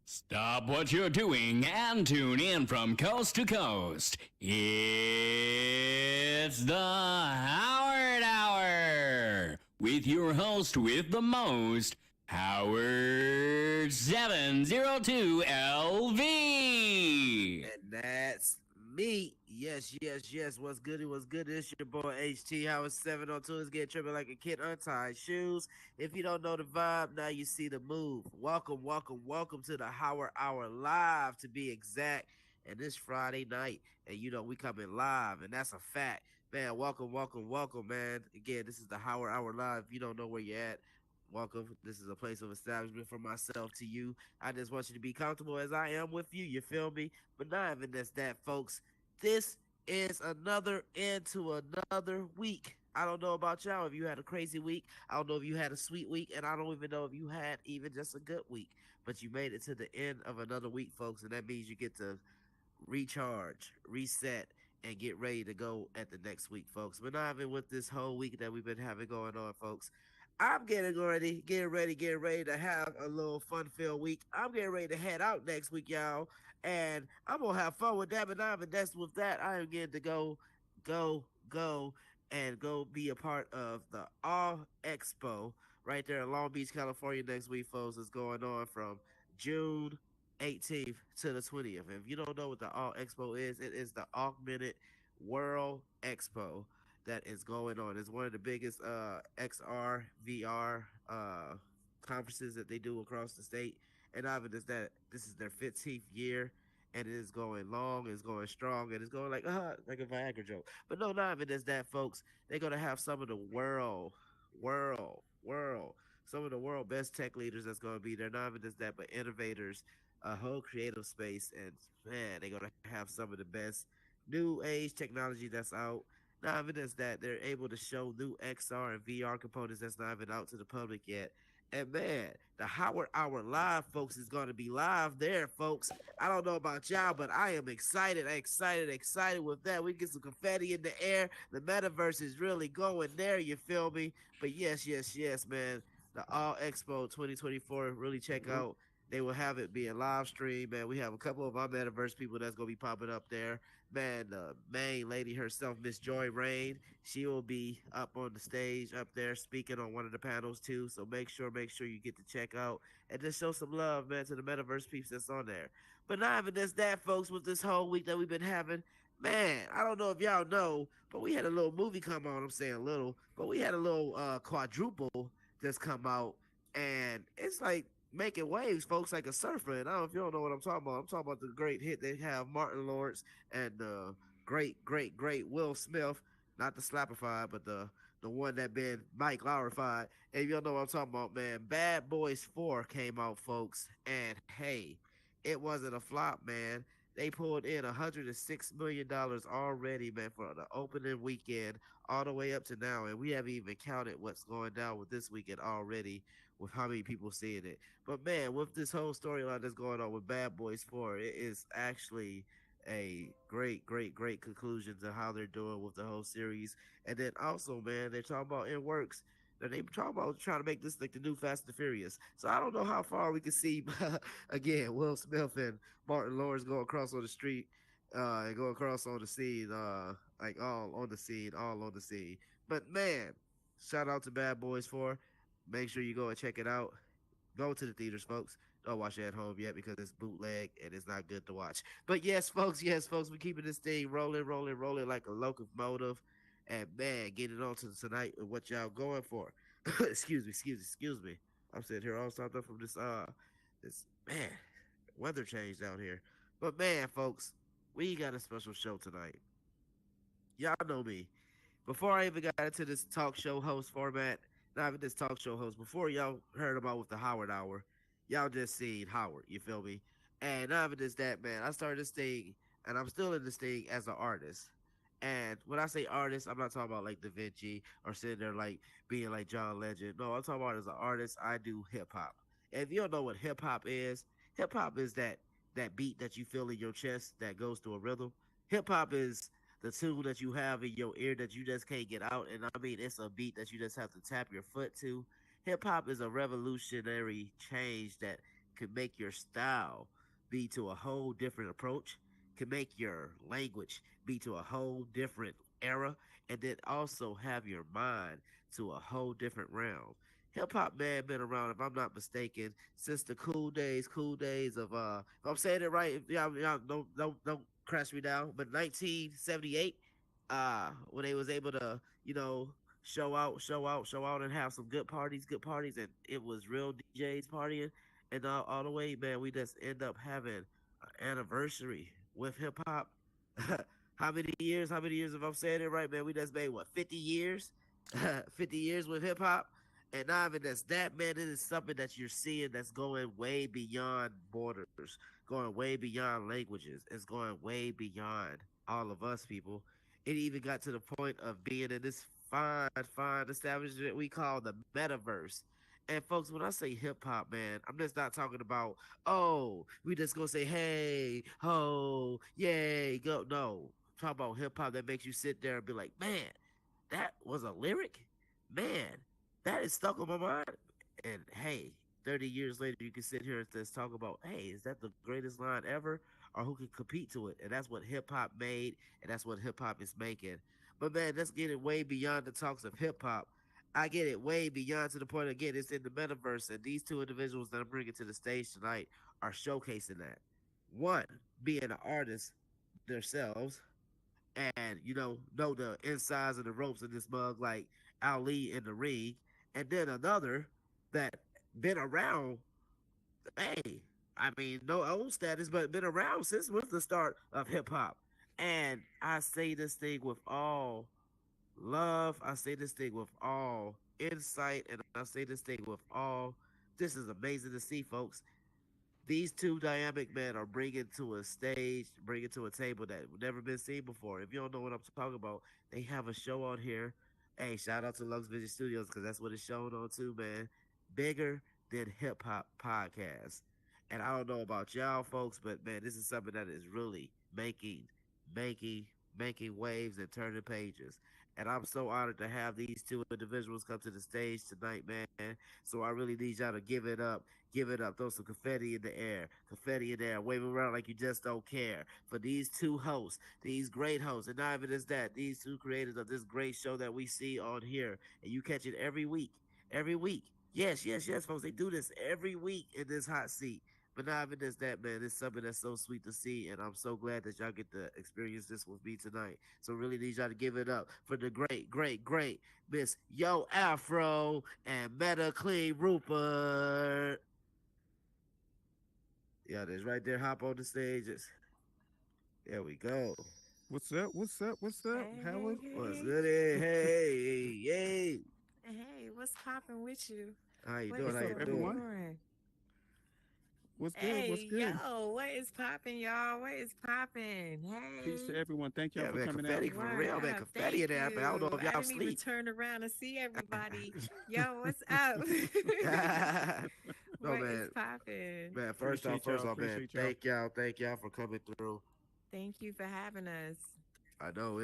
Stop what you're doing and tune in from coast to coast. It's the Howard Hour with your host with the most, Howard 702 LV. And that's me. Yes, yes, yes. What's good? It was good. It's your boy HT. Howard 702 is getting tripping like a kid untied shoes. If you don't know the vibe, now you see the move. Welcome, welcome, welcome to the Howard Hour Live, to be exact. And this Friday night, and you know we coming live, and that's a fact. Man, welcome, welcome, welcome, man. Again, this is the Howard Hour Live. If you don't know where you're at, welcome. This is a place of establishment for myself to you. I just want you to be comfortable as I am with you. You feel me? But not even just that, folks. This is another end to another week. I don't know about y'all if you had a crazy week. I don't know if you had a sweet week, and I don't even know if you had even just a good week. But you made it to the end of another week, folks, and that means you get to recharge, reset, and get ready to go at the next week, folks. But not even with this whole week that we've been having going on, folks. I'm getting ready to have a little fun-filled week. I'm getting ready to head out next week, y'all, and I'm gonna have fun with that. But not even that's with that. I am getting to go, and go be a part of the All Expo right there in Long Beach, California next week, folks. Is going on from June 18th to the 20th. If you don't know what the All Expo is, it is the Augmented World Expo that is going on. It's one of the biggest XR VR conferences that they do across the state. And not even that, this is their 15th year, and it is going long, it's going strong, and it's going like a Viagra joke. But no, not even that, folks. They're gonna have some of the world, some of the world best tech leaders that's gonna be there. Not even that, but innovators, a whole creative space, and man, they're gonna have some of the best new age technology that's out. Not even just that, they're able to show new XR and VR components that's not even out to the public yet. And man, the Howard Hour Live, folks, is going to be live there, folks. I don't know about y'all, but I am excited, excited with that. We get some confetti in the air. The metaverse is really going there, you feel me? But yes, yes, yes, man. The All Expo 2024, really check out. They will have it being live stream, man. We have a couple of our metaverse people that's gonna be popping up there. Man, the main lady herself, Miss Joy Rain, she will be up on the stage up there speaking on one of the panels too. So make sure you get to check out and just show some love, man, to the metaverse peeps that's on there. But not even just that, folks, with this whole week that we've been having. Man, I don't know if y'all know, but we had a little movie come on. I'm saying little, but we had a little quadruple just come out, and it's like making waves, folks, like a surfer. And I don't know if you don't know what I'm talking about. I'm talking about the great hit they have Martin Lawrence and great Will Smith, not the slappified, but the one that been Mike Lowrified. And if you don't know what I'm talking about, man, Bad Boys 4 came out, folks, and hey, it wasn't a flop, man. They pulled in $106 million already, man, for the opening weekend all the way up to now, and we haven't even counted what's going down with this weekend already, with how many people seeing it. But man, with this whole storyline that's going on with Bad Boys 4, it is actually a great conclusion to how they're doing with the whole series. And then also, man, they're talking about in works. They talking about trying to make this like the new Fast and Furious. So I don't know how far we can see again Will Smith and Martin Lawrence go across on the street, and go across on the scene, like all on the scene. But man, shout out to Bad Boys 4. Make sure you go and check it out. Go to the theaters, folks. Don't watch it at home yet because it's bootleg and it's not good to watch. But yes, folks, we're keeping this thing rolling like a locomotive. And man, getting on to tonight and what y'all going for. Excuse me. I'm sitting here all stopped up from this man weather change down here. But man, folks, we got a special show tonight. Y'all know me. Before I even got into this talk show host format, not even this talk show host, before y'all heard about with the Howard Hour, y'all just seen Howard, you feel me? And not even just that, man. I started this thing, and I'm still in this thing as an artist. And when I say artist, I'm not talking about like Da Vinci or sitting there like being like John Legend. No, I'm talking about as an artist, I do hip hop. And if you don't know what hip hop is that beat that you feel in your chest that goes to a rhythm. Hip hop is the tool that you have in your ear that you just can't get out. And I mean, it's a beat that you just have to tap your foot to. Hip hop is a revolutionary change that can make your style be to a whole different approach, can make your language be to a whole different era, and then also have your mind to a whole different realm. Hip hop, man, been around, if I'm not mistaken, since the cool days of if I'm saying it right, if y'all don't crash me down, but 1978, when they was able to, show out and have some good parties, and it was real DJs partying, and all the way, man, we just end up having an anniversary with hip hop. How many years? How many years? If I'm saying it right, man, we just made what 50 years, 50 years with hip hop, and not even just that, man. It is something that you're seeing that's going way beyond borders, going way beyond languages. It's going way beyond all of us people. It even got to the point of being in this fine establishment we call the metaverse. And folks, when I say hip hop, man, I'm just not talking about, oh, we just gonna say hey, ho, yay, go. No, talk about hip hop that makes you sit there and be like, man, that was a lyric, man, that is stuck on my mind. And hey, 30 years later, you can sit here and just talk about, hey, is that the greatest line ever, or who can compete to it? And that's what hip hop made, and that's what hip hop is making. But man, let's get it way beyond the talks of hip hop. I get it way beyond to the point again, it's in the metaverse, and these two individuals that I'm bringing to the stage tonight are showcasing that. One, being an artist themselves, and know the insides of the ropes in this mug like Ali in the ring, and then another that been around. Hey, I mean, no old status, but been around since with the start of hip hop. And I say this thing with all love. I say this thing with all insight, and I say this thing with all. This is amazing to see, folks. These two dynamic men are bringing to a stage, bringing to a table that never been seen before. If you don't know what I'm talking about, they have a show on here. Hey, shout out to Lux Vision Studios because that's what it's showing on too, man. Bigger than hip hop podcast. And I don't know about y'all folks, but man, this is something that is really making, making waves and turning pages. And I'm so honored to have these two individuals come to the stage tonight, man. So I really need y'all to give it up, throw some confetti in the air, wave it around like you just don't care. For these two hosts, these great hosts, and not even just that, these two creators of this great show that we see on here, and you catch it every week. Yes, folks, they do this every week in this hot seat. But not even just that, man, it's something that's so sweet to see, and I'm so glad that y'all get to experience this with me tonight. So really need y'all to give it up for the great Miss Yo Afro and Meta Clean Rupert. Yeah, that's right there. Hop on the stage. There we go. What's up? What's up? What's up, Hey, Howard? hey, What's hey. good? Hey, hey. Hey, what's popping with you? How you What doing? is What's How up, you going doing? everyone? on? What's good? What's Hey, good? yo, what is popping, y'all? What is popping? Peace to Hey, everyone. Thank y'all Yeah, for man, coming out. confetti for word real, man. up. Confetti Thank in there, man. I don't know you. if I y'all didn't even sleep. turn around and see everybody. Yo, what's up? No, What is man. popping? Man, Appreciate y'all. first off, man, Appreciate y'all. thank y'all for coming through. Thank you for having us. I know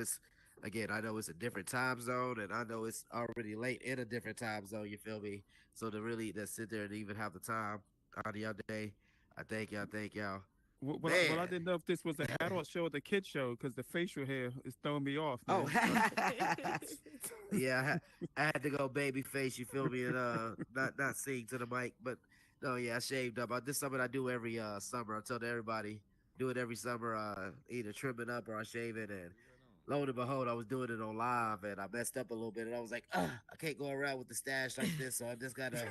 I know it's a different time zone, and I know it's already late in a different time zone. You feel me? So to really to sit there and even have the time out of your day, I thank y'all, I man. didn't know if this was an adult show or the kid show because the facial hair is throwing me off, Oh, man. So, yeah, I had to go baby face. You feel me? And not sing to the mic, but no, yeah, I shaved up. This is something I do every summer. I tell everybody do it every summer. Either trim it up or I shave it. And lo and behold, I was doing it on live and I messed up a little bit. And I was like, I can't go around with the stash like this, so I just gotta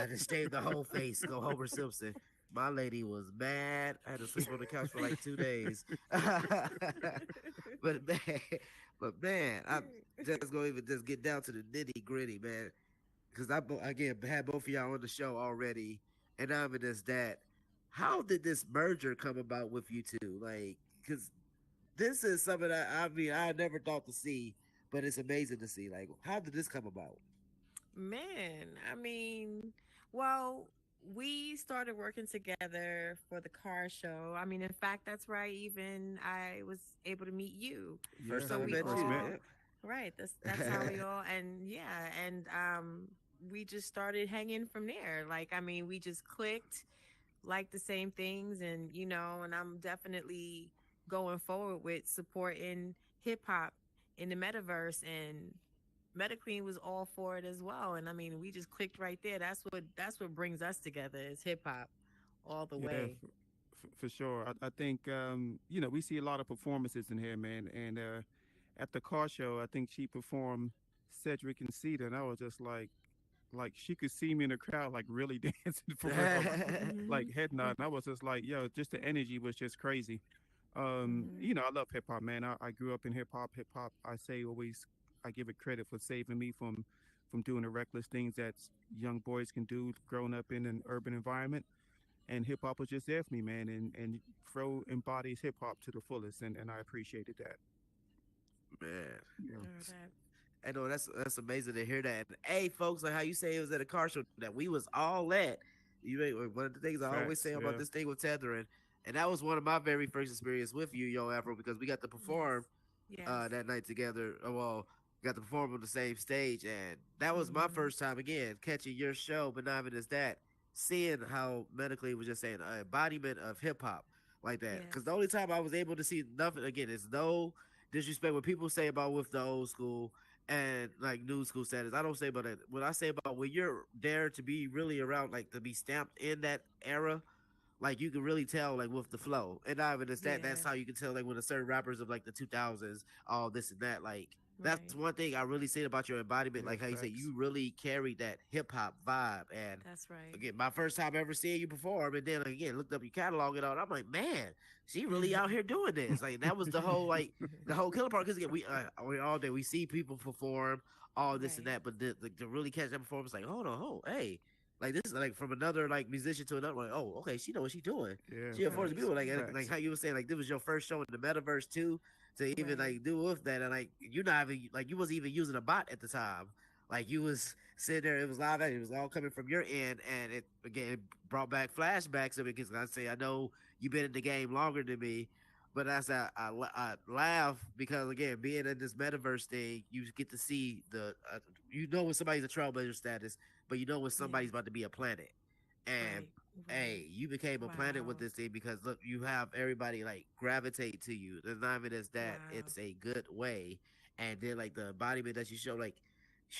just shave the whole face. Go Homer Simpson. My lady was mad. I had to sleep on the couch for like 2 days. but man, but man, I'm just gonna even just get down to the nitty gritty, man. Because again had both of y'all on the show already, and I'm in this that. How did this merger come about with you two? Like, because this is something I mean I never thought to see, but it's amazing to see. Like, how did this come about? Man, I mean, well, we started working together for the car show. I mean, in fact, that's where I was able to meet you. yeah, First So time I when we we met first you. met. all, right, that's how we all, and yeah, and we just started hanging from there. Like, I mean, we just clicked, like the same things, and and I'm definitely going forward with supporting hip hop in the metaverse, and Meta Queen was all for it as well. And I mean, we just clicked right there. That's what brings us together is hip hop all the Yeah, way. for sure. I think we see a lot of performances in here, man. And at the car show, I think she performed Cedric and Cedar, and I was just like she could see me in the crowd, like really dancing for real, Hmm. like head nod. And I was just like, yo, just the energy was just crazy. Hmm. I love hip hop, man. I grew up in hip hop. Hip hop, I say always, I give it credit for saving me from doing the reckless things that young boys can do growing up in an urban environment. And hip hop was just there for me, man. And Fro embodies hip hop to the fullest, and I appreciated that. Man. Yeah. Heard that. I know that's amazing to hear that. And, hey, folks, like how you say it was at a car show that we was all at. One of the things I always Facts. say about Yeah. this thing with tethering, and that was one of my very first experience with you, Yo Afro, because we got to Yes. perform Yes. that night together. Well, got to perform on the same stage, and that was my Hmm. first time again catching your show. But not even as that, seeing how medically was just saying an embodiment of hip hop like that. Yes. Because the only time I was able to see nothing again is no disrespect what people say about with the old school and like new school status. I don't say about that. What I say about when you're there to be really around, like to be stamped in that era, like you can really tell like with the flow. And not even just that, that's Yeah. how you can tell like with the certain rappers of like the 2000s, all this and that. Like that's Right. one thing I really say about your embodiment. Yeah. Like how you say Facts. you really carried that hip hop vibe. And That's right. again, my first time ever seeing you perform, and then again looked up your catalog and all. And I'm like, man, she really out here doing this. Like that was the whole like the whole killer part. Because again, we all day we see people perform all this and Right. that, but to really catch that performance, like hold on, hold, hey, like this is like from another like musician to another. Like, oh, okay, she know what she doing. Yeah. She affords Right. people Facts. like Facts. how you were saying like this was your first show in the metaverse too. To even Right. like do with that, and like you not even like you wasn't even using a bot at the time. Like you was sitting there, it was live, it was all coming from your end, and it again it brought back flashbacks of it because I say I know you've been in the game longer than me, but as I laugh because again being in this metaverse thing, you get to see the you know when somebody's a trailblazer status, but you know when Yeah. somebody's about to be a planet, and Right. Right. hey, you became a planet with Wow. this thing because look, you have everybody like gravitate to you. The not even as that, Wow. it's a good way, and then like the embodiment that you show, like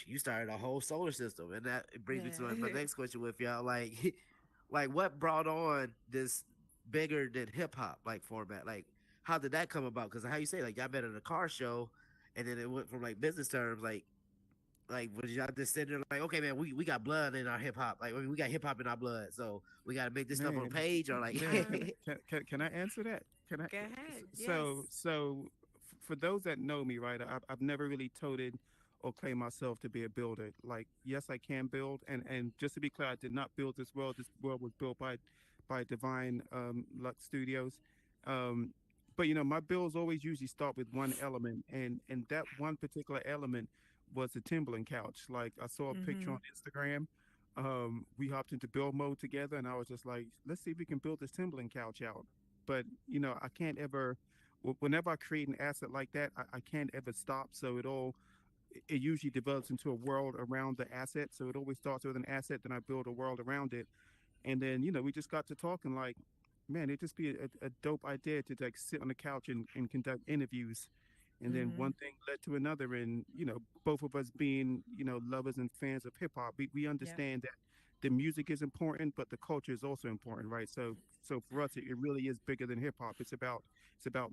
you started a whole solar system, and that brings me to my Yeah. next question with y'all. Like, like what brought on this bigger than hip hop like format? Like, how did that come about? Because how you say like y'all met at a car show, and then it went from like business terms like was y'all just sitting there like, okay, man, we got blood in our hip hop, like we got hip hop in our blood, so we got to make this stuff on a Man. page, or like, Man. Can I answer that? Can I? Go ahead. So Yes. for those that know me, right? I've never really toted or claimed myself to be a builder. Like, yes, I can build, and just to be clear, I did not build this world. This world was built by Divine Lux Studios. Um, but my builds always usually start with one element, and that one particular element was the Timberland couch. Like, I saw a picture on Mhm. Instagram. We hopped into build mode together, and I was just like, let's see if we can build this Timberland couch out. But I can't ever. Whenever I create an asset like that, I can't ever stop. So it usually develops into a world around the asset. So it always starts with an asset, then I build a world around it, and then we just got to talking like, man, it'd just be a dope idea to like sit on the couch and conduct interviews. And then one Mhm. thing led to another, and both of us being lovers and fans of hip hop, we Yep. understand that the music is important, but the culture is also important, right? So for us, it really is bigger than hip hop. It's about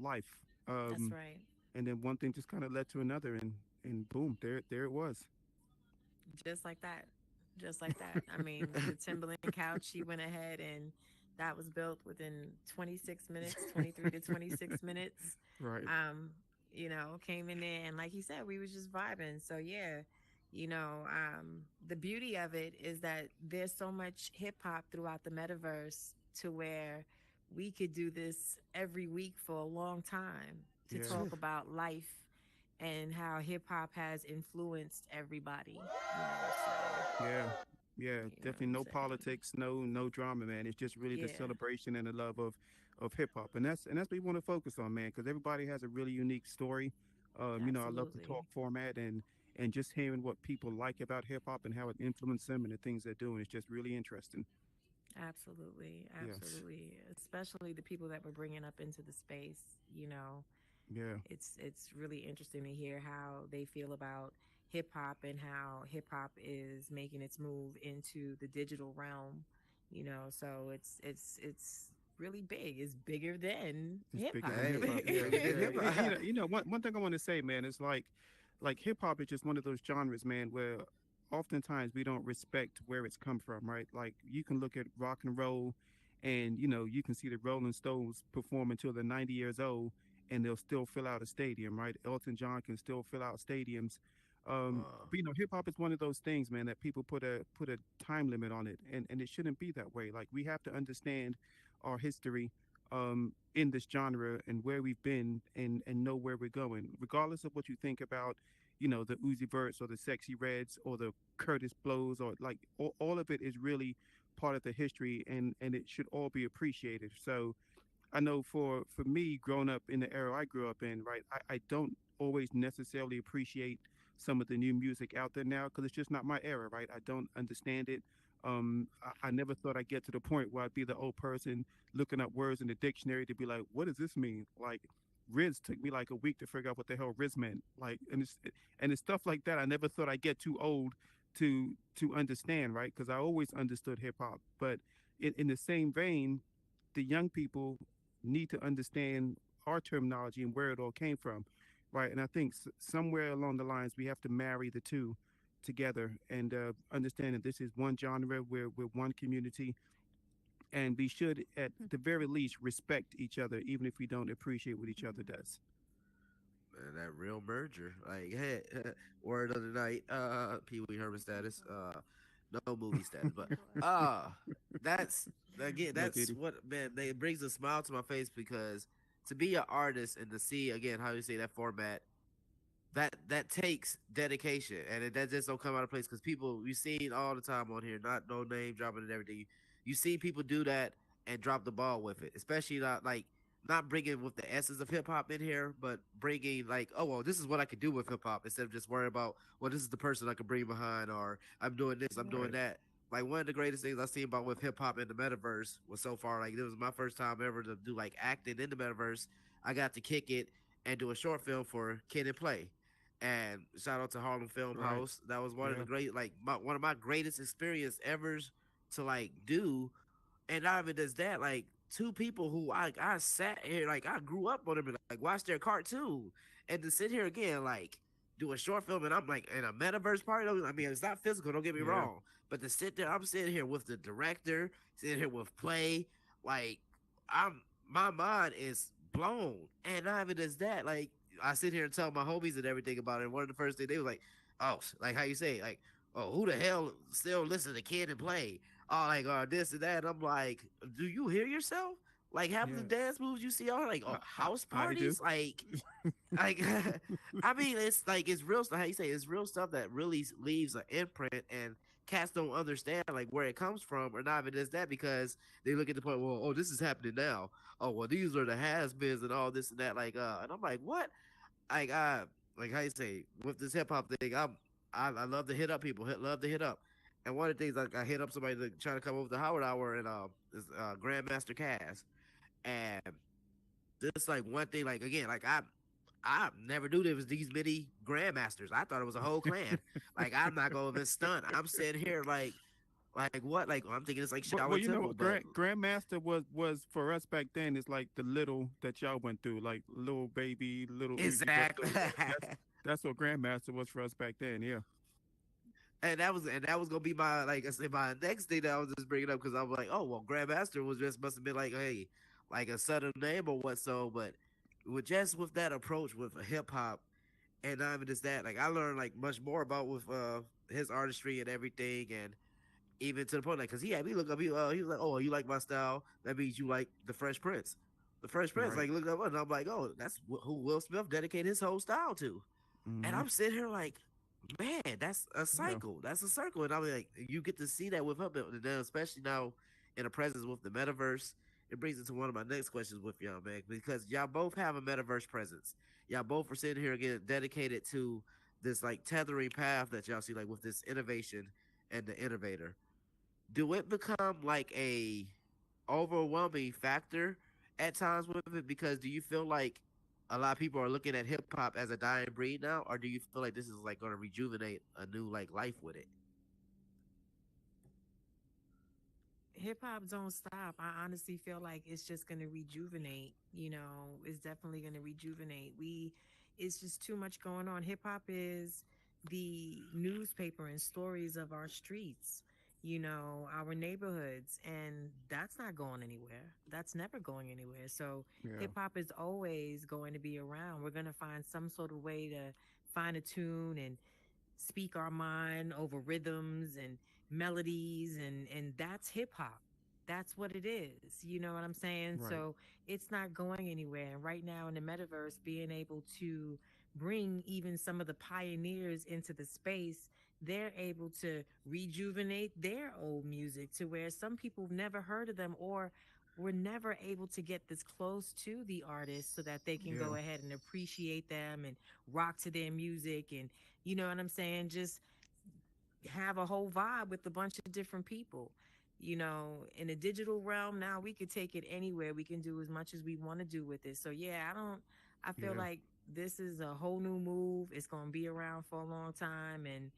life. That's Um, right. and then one thing just kind of led to another, and boom, there it was. Just like that. Just like that. I mean, the Timberland couch, she went ahead and that was built within 26 minutes, 23 to 26 minutes. Right. Um, came in there and like you said, we was just vibing. So yeah, the beauty of it is that there's so much hip hop throughout the metaverse to where we could do this every week for a long time to Yeah. talk about life and how hip hop has influenced everybody. So, Yeah. Yeah, you know what definitely I'm no saying? politics, no drama, man. It's just really the Yeah, celebration and the love of hip hop, and that's what we want to focus on, man. Because everybody has a really unique story. I love the absolutely. talk format, and just hearing what people like about hip hop and how it influenced them and the things they're doing is just really interesting. Absolutely, Yes. absolutely. Especially the people that we're bringing up into the space. You know, Yeah. it's really interesting to hear how they feel about hip hop and how hip hop is making its move into the digital realm. You know, so it's really big. It's bigger than It's hip bigger than hop. hip Hey, hop. it's Yeah, bigger than yeah. hip hop. One thing I want to say, man, is like hip hop is just one of those genres, man, where oftentimes we don't respect where it's come from, right? Like you can look at rock and roll, and you can see the Rolling Stones perform until they're 90 years old, and they'll still fill out a stadium, right? Elton John can still fill out stadiums. But hip hop is one of those things, man, that people put a time limit on it, and it shouldn't be that way. Like we have to understand our history in this genre and where we've been and know where we're going, regardless of what you think about, the Uzi Verts or the Sexy Reds or the Curtis Blows or like all of it is really part of the history and it should all be appreciated. So I know for me, growing up in the era I grew up in, right, I don't always necessarily appreciate some of the new music out there now because it's just not my era, right? I don't understand it. I never thought I'd get to the point where I'd be the old person looking up words in the dictionary to be like, what does this mean? Like, Riz took me like a week to figure out what the hell Riz meant. Like, and it's stuff like that. I never thought I'd get too old to understand, right? Because I always understood hip hop, but in the same vein, the young people need to understand our terminology and where it all came from, right? And I think somewhere along the lines we have to marry the two together and understand that this is one genre, we're one community, and we should, at the very least, respect each other, even if we don't appreciate what each other does. Man, that real merger. Like, hey, word of the night, Pee Wee Herman status, no movie status, but uh that's again, Yeah, that's Diddy. what man, they it brings a smile to my face because to be an artist and to see again how you say that format, that takes dedication and that just don't come out of place because people you see it all the time on here, not no name dropping and everything. You see people do that and drop the ball with it, especially not like not bringing with the essence of hip hop in here, but bringing like, oh well, this is what I could do with hip hop instead of just worrying about, well, this is the person I can bring behind, or I'm doing this, I'm doing Right. that. Like one of the greatest things I've seen about with hip hop in the metaverse was so far like it was my first time ever to do like acting in the metaverse. I got to kick it and do a short film for Kid and Play, and shout out to Harlem Film Right. House. That was one of the Yeah. great, like one of my greatest experience ever to like do. And not even just that, like two people who I sat here like I grew up on them and like watched their cartoon, and to sit here again like do a short film and I'm like in a metaverse party. I mean, it's not physical. Don't get me Yeah. wrong, but to sit there, I'm sitting here with the director, sitting here with Play, like I'm my mind is blown. And not even just that, like I sit here and tell my homies and everything about it. And one of the first things they were like, "Oh, like how you say, like, oh, who the hell still listen to Kid and Play? Oh, like this and that." And I'm like, "Do you hear yourself? Like half of the Yeah. dance moves you see are like I, house I do. parties, like I mean, it's like it's real stuff. How you say it's real stuff that really leaves an imprint, and cats don't understand like where it comes from, or not even just that because they look at the point. Well, oh, this is happening now. Oh, well, these are the has-beens and all this and that. Like, and I'm like, what? Like, like how you say with this hip hop thing, I love to hit up people, love to hit up. And one of the things like I hit up somebody trying to come over to Howard Hour and is Grandmaster Cass, and this like one thing like again like I never knew there was these many grandmasters. I thought it was a whole clan. Like I'm not gonna even stunt. I'm sitting here like what? Like I'm thinking it's like But Shaolin Temple, but Grandmaster was for us back then. It's like the little that y'all went through, like little baby, little Uzi Vert. exactly. That's what Grandmaster was for us back then. Yeah. And that was gonna be my like I said my next thing that I was just bringing up because I was like, oh well, Grandmaster was just must have been like hey like a sudden name or what so, but with that approach with hip hop and not even just that like I learned like much more about with his artistry and everything and even to the point like because he had me look up he was like oh you like my style that means you like the Fresh Prince Right. like look up and I'm like oh that's who Will Smith dedicated his whole style to and Mm-hmm. I'm sitting here like man, that's a Yeah. cycle. That's a circle. And I'm like, you get to see that with him. And then especially now in the presence with the metaverse, it brings it to one of my next questions with y'all, man. Because y'all both have a metaverse presence. Y'all both are sitting here again dedicated to this like tethering path that y'all see, like with this innovation and the innovator, do it become like a overwhelming factor at times with it? Because do you feel like a lot of people are looking at hip hop as a dying breed now, or do you feel like this is like going to rejuvenate a new like life with it? Hip hop don't stop. I honestly feel like it's just going to rejuvenate. It's definitely going to rejuvenate. It's just too much going on. Hip hop is the newspaper and stories of our streets, our neighborhoods, and that's not going anywhere. That's never going anywhere. So Yeah. hip hop is always going to be around. We're going to find some sort of way to find a tune and speak our mind over rhythms and melodies, and that's hip hop. That's what it is. You know what I'm saying? Right. So it's not going anywhere. And right now in the metaverse, being able to bring even some of the pioneers into the space, they're able to rejuvenate their old music to where some people have never heard of them or were never able to get this close to the artist so that they can Yeah. go ahead and appreciate them and rock to their music, and you know what I'm saying? Just have a whole vibe with a bunch of different people. In the digital realm now, we could take it anywhere. We can do as much as we want to do with it. So yeah, I feel Yeah. like this is a whole new move. It's going to be around for a long time. And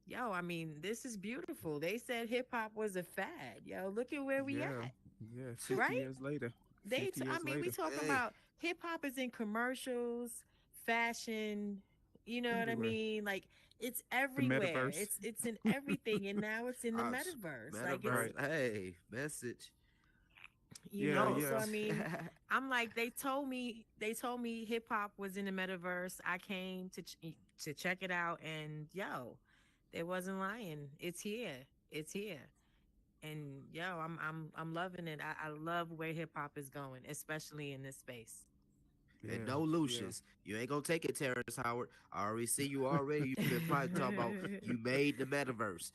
yo, I mean, this is beautiful. They said hip hop was a fad. Yo, look at where we Yeah. at, Yeah. 50 right? years later. 50 I years mean, we later. talking Hey, about hip hop is in commercials, fashion, you know what I Everywhere. mean? Like it's The everywhere. metaverse. It's in everything, and now it's in the uh, metaverse. Like it's, metaverse. Right. Hey, message. Yeah. No. so Yeah. I mean, I'm like they told me hip hop was in the metaverse. I came to check it out, and yo, they wasn't lying. It's here. It's here. And yo, I'm loving it. I love where hip hop is going, especially in this space. And Yeah. no Yeah. Lucius. You ain't gonna take it, Terrence Howard. I already see you already. You've been probably talking about you made the metaverse.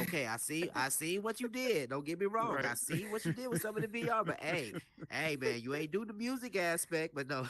Okay, I see what you did. Don't get me wrong. Right. I see what you did with some of the VR, but hey man, you ain't do the music aspect, but no.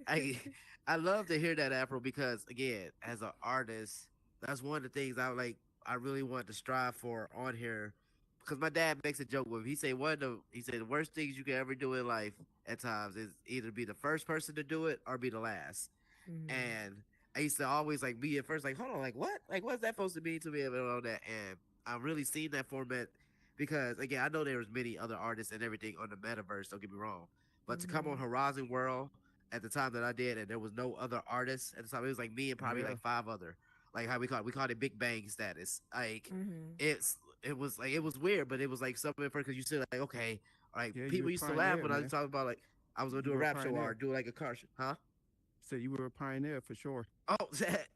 I I love to hear that, Afro, because again, as an artist, that's one of the things I really want to strive for on here. Because my dad makes a joke with me. He said the worst things you can ever do in life at times is either be the first person to do it or be the last. Mhm. And I used to always like be at first like, hold on, like what? Like what's that supposed to mean to me and all that? And I really seen that format because again, I know there was many other artists and everything on the metaverse, don't get me wrong. But to come on Mhm. Horizon World at the time that I did and there was no other artists at the time, it was like me and probably Yeah. like five other like how we called it Big Bang status. Like Mhm. it was weird, but it was like something for because you said like okay, like Yeah. You people were a used to laugh pioneer, when I was man. talking about like I was gonna You do a were a rap show or pioneer. do like a car show, huh? Said you were a pioneer for sure. Oh,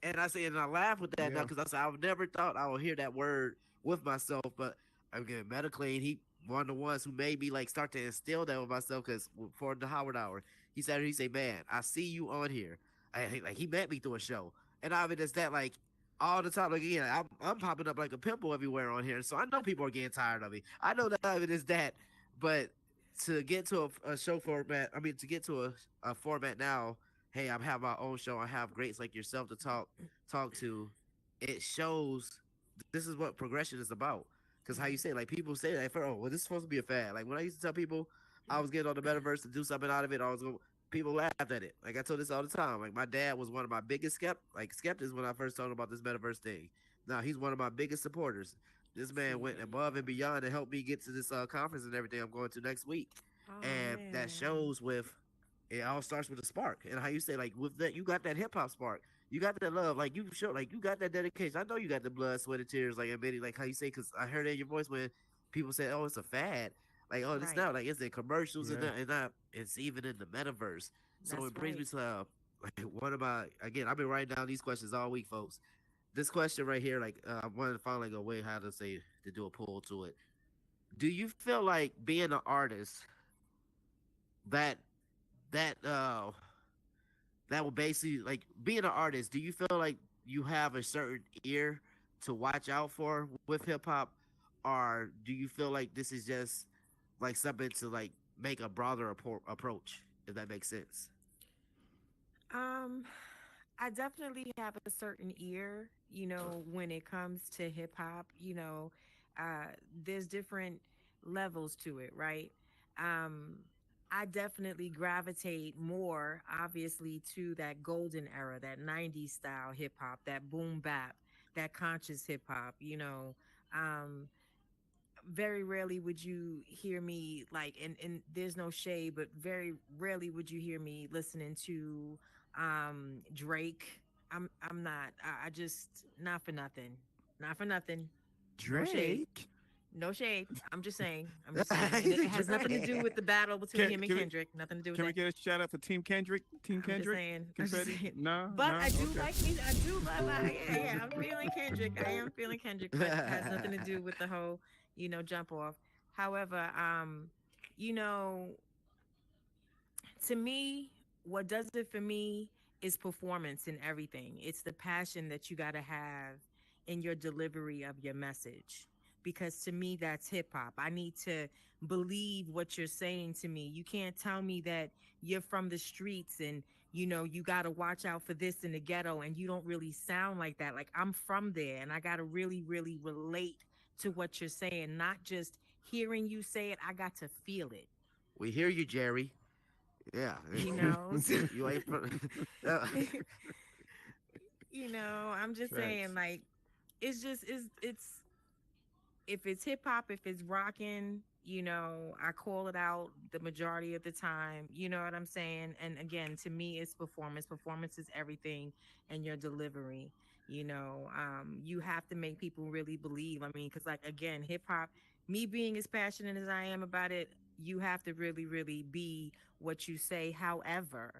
and I said, and I laugh with that now Yeah. because I said I've never thought I would hear that word with myself, but again, Metaclean, he one of the ones who made me like start to instill that with myself because for the Howard Hour, he said, man, I see you on here. Like he met me through a show, and I mean it's that like all the time. Like again, I'm popping up like a pimple everywhere on here, so I know people are getting tired of me. I know that it is that, but to get to a show format, I mean to get to a format now, hey, I have my own show. I have greats like yourself to talk to. It shows this is what progression is about. Because how you say, like people say that, oh, well, this is supposed to be a fad. Like when I used to tell people I was getting on the metaverse to do something out of it, I was going. People laughed at it. Like I told this all the time. Like my dad was one of my biggest skeptics when I first told him about this metaverse thing. Now he's one of my biggest supporters. This man See, went there you above and go. beyond to help me get to this conference and everything I'm going to next week. Oh And that man. shows with it all starts with a spark. And how you say, like, with that, you got that hip hop spark. You got that love. Like, you show, like, you got that dedication. I know you got the blood, sweat, and tears. Like, admitting, like, how you say, because I heard it in your voice when people say, oh, it's a fad. Like, oh, it's Right. not. Like, it's in commercials Yeah. and not, it's even in the metaverse. So That's it brings me right. to, like, one of my, again, I've been writing down these questions all week, folks. This question right here, like, I wanted to find, like, a way how to say, to do a pull to it. Do you feel like being an artist that, that, that will basically like being an artist, do you feel like you have a certain ear to watch out for with hip hop, or do you feel like this is just like something to like make a broader approach, if that makes sense? Um, I definitely have a certain ear, when it comes to hip hop. There's different levels to it, right? Um, I definitely gravitate more, obviously, to that golden era, that 90s style hip hop, that boom bap, that conscious hip hop. Um, very rarely would you hear me like, and there's no shade, but very rarely would you hear me listening to Drake. I'm not, I just, not for nothing, not for nothing. No shade, Drake. no shade. I'm just saying, He and it said has nothing to do Drake. with the battle between Can, him and can we Kendrick. Nothing to do with can we that. get a shout out for Team Kendrick? Team I'm just Kendrick? saying. I'm just Confetti? saying. No, But no. I do Okay. like me. I do love. Yeah. I'm feeling Kendrick. I am feeling Kendrick, but it has nothing to do with the whole, jump off. However, you know, to me, what does it for me is performance in everything. It's the passion that you got to have in your delivery of your message. Because to me, that's hip hop. I need to believe what you're saying to me. You can't tell me that you're from the streets and, you got to watch out for this in the ghetto and you don't really sound like that. Like, I'm from there and I got to really, really relate to what you're saying, not just hearing you say it. I got to feel it. We hear you, Jerry. Yeah. you know You ain't from. Uh, I'm just saying, Facts. like, it's just, it's if it's hip hop, if it's rocking, I call it out the majority of the time. You know what I'm saying? And again, to me, it's performance. Performance is everything, and your delivery. You have to make people really believe. I mean, because, like, again, hip hop, me being as passionate as I am about it, you have to really, really be what you say. However,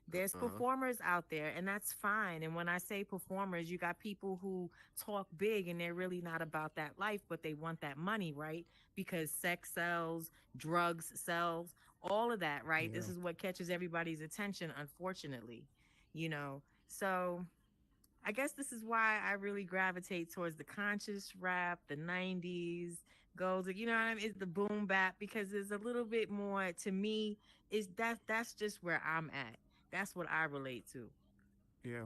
there's uh-huh. performers out there, and that's fine. And when I say performers, you got people who talk big and they're really not about that life, but they want that money, right? Because sex sells, drugs sells, all of that, right? Yeah. This is what catches everybody's attention, unfortunately. So I guess this is why I really gravitate towards the conscious rap, the 90s goes, you know what I mean? It's the boom bap, because there's a little bit more to me. Is that's just where I'm at. That's what I relate to. Yeah.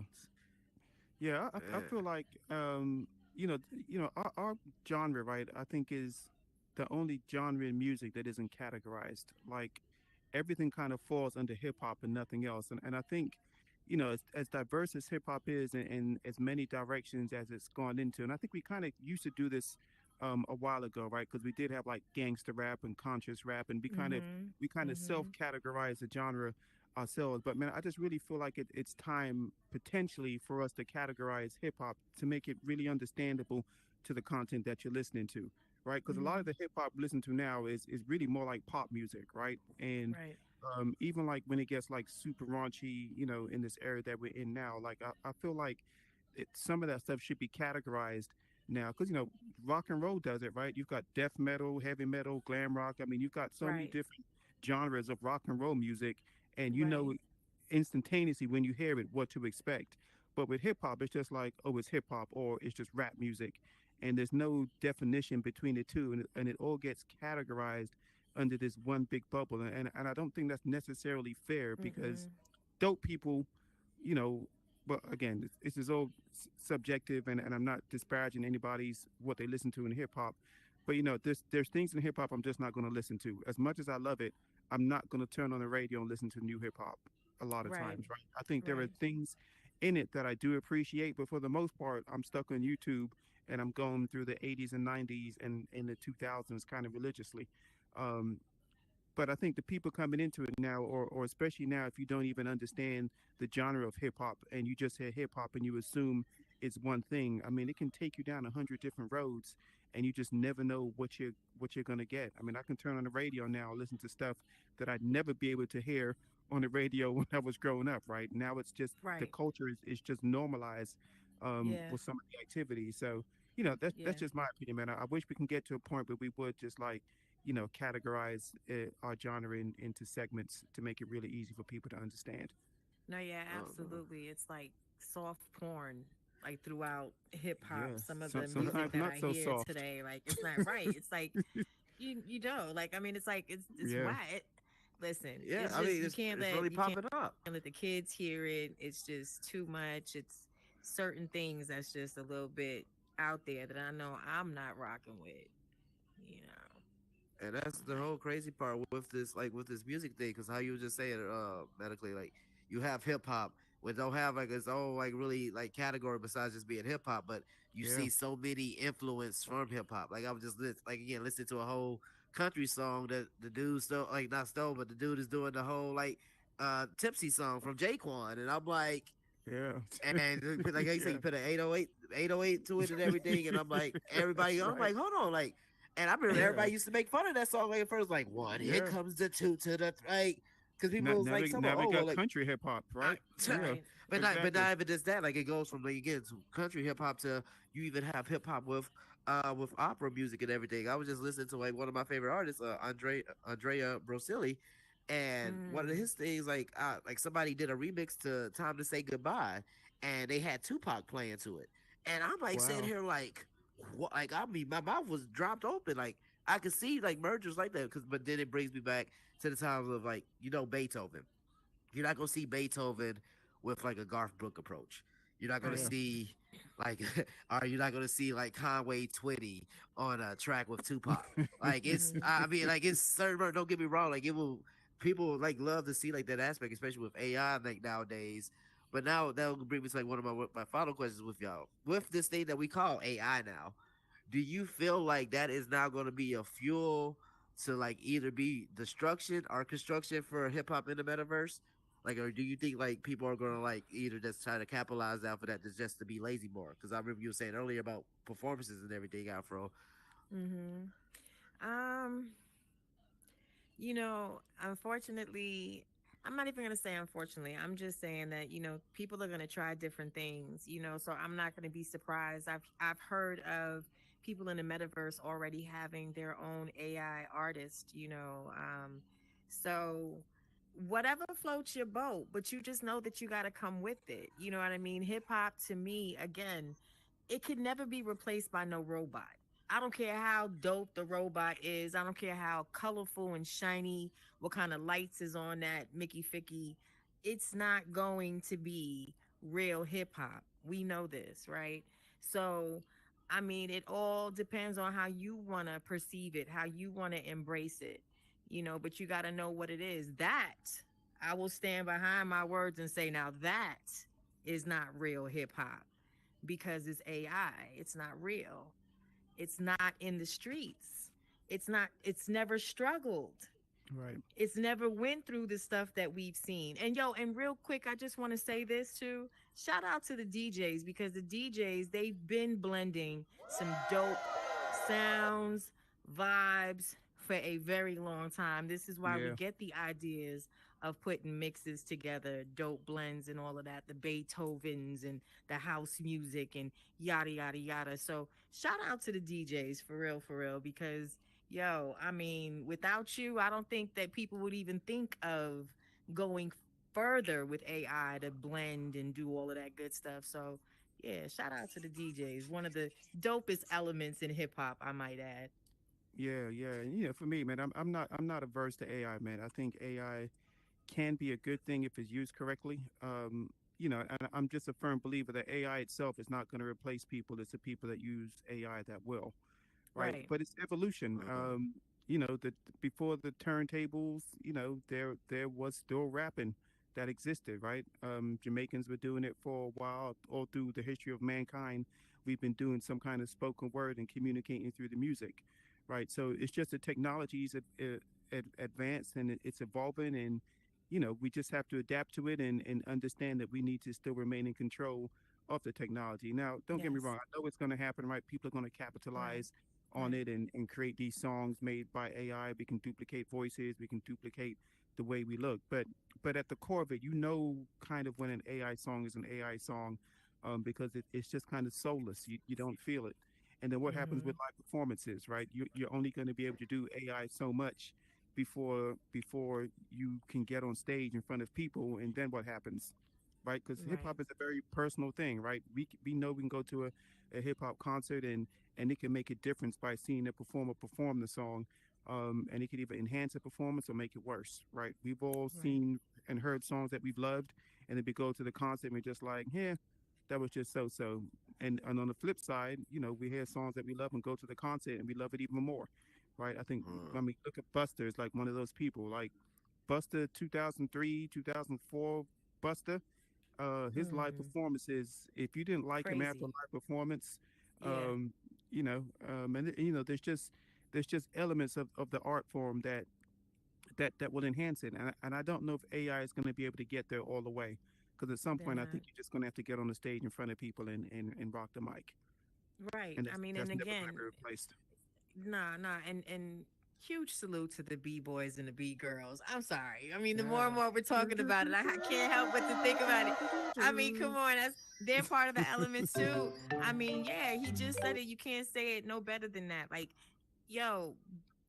Yeah. I Yeah. feel like our genre, right? I think is the only genre in music that isn't categorized. Like everything kind of falls under hip hop and nothing else. And I think, as diverse as hip hop is and as many directions as it's gone into, and I think we kind of used to do this a while ago, right? Because we did have like gangster rap and conscious rap, and Mhm. we kind of self Mhm. categorize the genre ourselves. But man, I just really feel like it's time potentially for us to categorize hip hop to make it really understandable to the content that you're listening to, right? Because a lot of Mhm. the hip hop we listen to now is really more like pop music, right? And Right. even like when it gets like super raunchy, in this era that we're in now, like I feel like some of that stuff should be categorized now because rock and roll does it, right? You've got death metal, heavy metal, glam rock. I mean, you've got so many Right. different genres of rock and roll music, and Right. instantaneously when you hear it what to expect. But with hip hop, it's just like, oh, it's hip hop or it's just rap music, and there's no definition between the two, and it all gets categorized under this one big bubble, and I don't think that's necessarily fair because Mm-mm. dope people, you know, but again, this is all subjective, and I'm not disparaging anybody's what they listen to in hip hop, but there's things in hip hop I'm just not going to listen to. As much as I love it, I'm not going to turn on the radio and listen to new hip hop a lot of Right. times, right? I think there are Right. things in it that I do appreciate, but for the most part, I'm stuck on YouTube and I'm going through the 80s and 90s and in the 2000s kind of religiously. Um, but I think the people coming into it now, or especially now, if you don't even understand the genre of hip hop and you just hear hip hop and you assume it's one thing, I mean, it can take you down 100 different roads, and you just never know what you're gonna get. I mean, I can turn on the radio now, and listen to stuff that I'd never be able to hear on the radio when I was growing up. Right now, it's just the Right. culture is just normalized Yeah. with some of the activities. So that's Yeah. just my opinion, man. I wish we can get to a point where we would just like categorize our genre into segments to make it really easy for people to understand. No, yeah, Oh no. absolutely. It's like soft porn, like throughout hip hop. Yeah, Some of the music sometimes that not I so hear soft. today, like, it's not right. It's like, like, I mean, it's like, it's Yeah, why. listen, Yeah, it's I just mean it's really you can't popping up. let the kids hear it. It's just too much. It's certain things that's just a little bit out there that I know I'm not rocking with. You know. And that's I'm the like, whole crazy part with this, like with this music thing, because how you were just saying, medically, like you have hip hop, which don't have like its own like really like category besides just being hip hop, but you Yeah. see so many influence from hip hop. Like I was just like again listening to a whole country song that the dude stole, like not stole, but the dude is doing the whole like tipsy song from Jaquan, and I'm like, Yeah. and like I said, Yeah. you put an 808 to it and everything, and I'm like, everybody, That's I'm right. like, hold on, like, and I remember Yeah. everybody used to make fun of that song like at first, like one, here Yeah. comes the two to the like, because Now, people was now like, we some now we oh well, got like, country hip hop, I, right? Yeah. right. but Exactly. not even just that, like it goes from like again to country hip hop to you even have hip hop with opera music and everything. I was just listening to like one of my favorite artists, Andrea Brosili, and one of Mm. his things like somebody did a remix to Time to Say Goodbye, and they had Tupac playing to it, and I'm like sitting Wow. here like what, like I mean my mouth was dropped open, like I could see like mergers like that, because but then it brings me back to the times of like Beethoven. You're not gonna see Beethoven with like a Garth Brooks approach. You're not gonna Yeah. Right. see like, or you're not gonna see like Conway Twitty on a track with Tupac. Like it's, Mhm. I mean, like it's certain. Don't get me wrong. Like it will, people like love to see like that aspect, especially with AI like nowadays. But now that will bring me to like one of my final questions with y'all. With this thing that we call AI now, do you feel like that is now going to be a fuel to like either be destruction or construction for hip hop in the metaverse? Like, or do you think like people are going to like either just try to capitalize out for that just to be lazy more? Because I remember you were saying earlier about performances and everything, Afro. Mhm. Um, unfortunately, I'm not even going to say unfortunately. I'm just saying that, people are going to try different things, so I'm not going to be surprised. I've heard of people in the metaverse already having their own AI artist, so whatever floats your boat, but you just know that you got to come with it. You know what I mean? Hip hop to me, again, it could never be replaced by no robot. I don't care how dope the robot is. I don't care how colorful and shiny, what kind of lights is on that Mickey Ficky. It's not going to be real hip hop. We know this, right? So, I mean, it all depends on how you want to perceive it, how you want to embrace it, but you got to know what it is. That I will stand behind my words and say, now that is not real hip hop because it's AI. It's not real. It's not in the streets. It's never struggled. Right. It's never went through the stuff that we've seen. And and real quick, I just want to say this too. Shout out to the DJs because the DJs, they've been blending some dope sounds, vibes for a very long time. This is why we Yeah. get the ideas of putting mixes together, dope blends and all of that, the Beethovens and the house music and yada yada yada. So shout out to the DJs for real, because I mean, without you, I don't think that people would even think of going further with AI to blend and do all of that good stuff. So, yeah, shout out to the DJs. One of the dopest elements in hip hop, I might add. Yeah. Yeah. And, for me, man, I'm not averse to AI, man. I think AI can be a good thing if it's used correctly. And I'm just a firm believer that AI itself is not going to replace people. It's the people that use AI that will, right? Right. But it's evolution. Uh-huh. Before the turntables, there was still rapping that existed, right? Jamaicans were doing it for a while. All through the history of mankind, we've been doing some kind of spoken word and communicating through the music, right? So it's just the technologies advanced and it's evolving, and we just have to adapt to it and understand that we need to still remain in control of the technology. Now, don't get me Yes. wrong. I know it's going to happen, right? People are going to Right. capitalize on Right. it and create these songs made by AI. We can duplicate voices. We can duplicate the way we look. But at the core of it, kind of when an AI song is an AI song, because it's just kind of soulless. You don't feel it. And then what happens with Mhm. live performances, right? You're only going to be able to do AI so much before you can get on stage in front of people, and then what happens, right? Because hip Right. hop is a very personal thing, right? We know we can go to a hip hop concert and it can make a difference by seeing a performer perform the song, and it could either enhance a performance or make it worse, right? We've all Right. seen and heard songs that we've loved, and then we go to the concert and we're just like, yeah, that was just so so. And on the flip side, we hear songs that we love and go to the concert and we love it even more, right? I think Hmm. when we look at Buster, it's like one of those people, like Buster 2003, 2004, Buster. His live Mm, performances, if you didn't like him after crazy. live performance, Yeah. um, there's just elements of the art form that will enhance it. And I don't know if AI is going to be able to get there all the way, because at some They're point I not. think you're just going to have to get on the stage in front of people and rock the mic, Right. and I that's mean, that's and never going to again, be replaced. nah, nah, and huge salute to the B boys and the B girls. I'm sorry. I mean, the more and more we're talking about it, I can't help but to think about it. I mean, come on, they're part of the elements too. I mean, yeah, he just said it. You can't say it no better than that. Like, yo,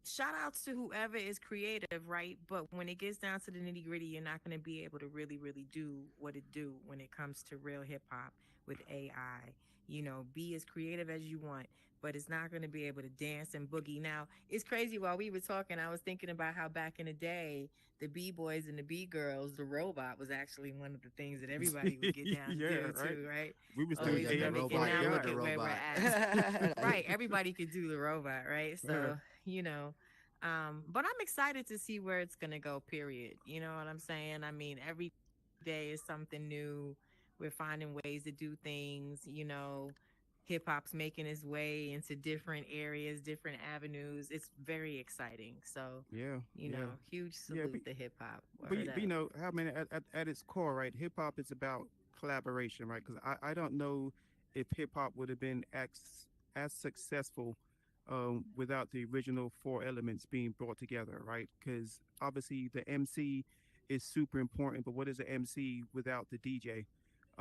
shout outs to whoever is creative, right? But when it gets down to the nitty gritty, you're not going to be able to really, really do what it do when it comes to real hip hop with AI. Be as creative as you want, but it's not going to be able to dance and boogie. Now, it's crazy. While we were talking, I was thinking about how back in the day, the B boys and the B girls, the robot was actually one of the things that everybody would get down to Yeah, do right. too, right? We was Oh doing yeah, Always that AI mimicking robot before that doing the AI. market where we're robot. at. Right. Everybody could do the robot, right? Uh, So, you know, but I'm excited to see where it's gonna go, period. You know what I'm saying? I mean, every day is something new. We're finding ways to do things, hip hop's making its way into different areas, different avenues. It's very exciting. So, yeah, yeah, huge yeah. salute to hip hop. But, Word you up. know, I mean, at its core, right? Hip hop is about collaboration, right? Because I don't know if hip hop would have been as successful without the original four elements being brought together, right? Because obviously the MC is super important, but what is an MC without the DJ?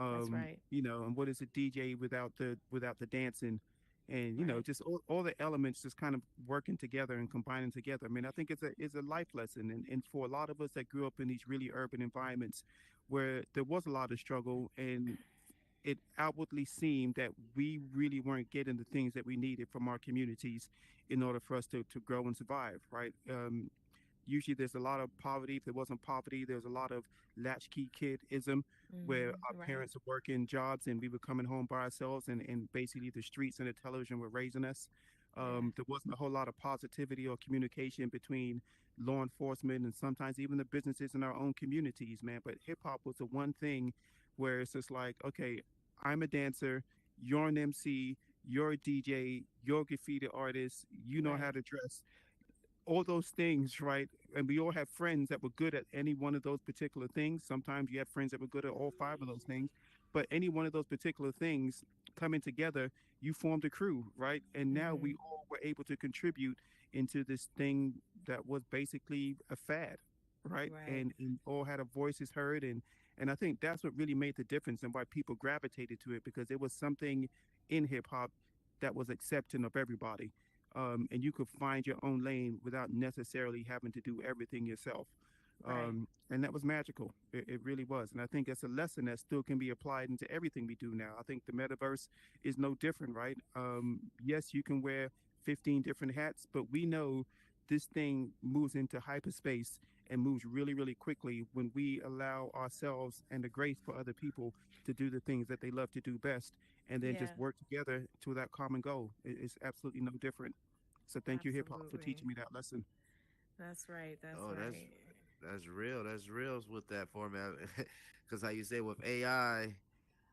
That's right. And what is a DJ without the dancing? And Right. just all the elements just kind of working together and combining together. I mean, I think it's a life lesson, and for a lot of us that grew up in these really urban environments where there was a lot of struggle, and it outwardly seemed that we really weren't getting the things that we needed from our communities in order for us to grow and survive, right? Usually there's a lot of poverty. If there wasn't poverty, there's a lot of latchkey kidism where our Right. parents are working jobs and we were coming home by ourselves, and basically the streets and the television were raising us. Yeah. There wasn't a whole lot of positivity or communication between law enforcement and sometimes even the businesses in our own communities, man. But hip hop was the one thing where it's just like, okay, I'm a dancer, you're an MC, you're a DJ, you're a graffiti artist, you know how Right. to dress, all those things, right? And we all have friends that were good at any one of those particular things. Sometimes you have friends that were good at all five of those things, but any one of those particular things coming together, you formed a crew, right? And now we Mm, all were able to contribute into this thing that was basically a fad, right? right. And all had our voices heard, and I think that's what really made the difference and why people gravitated to it, because it was something in hip hop that was accepting of everybody, and you could find your own lane without necessarily having to do everything yourself. Right. And that was magical. It really was. And I think it's a lesson that still can be applied into everything we do now. I think the metaverse is no different, right? Yes, you can wear 15 different hats, but we know this thing moves into hyperspace and moves really, really quickly when we allow ourselves and the grace for other people to do the things that they love to do best and then Yeah. just work together to that common goal. It's absolutely no different. So thank you, hip hop, for Absolutely. teaching me that lesson. That's right. That's Oh, right. that's real. That's real with that format. Because how you say with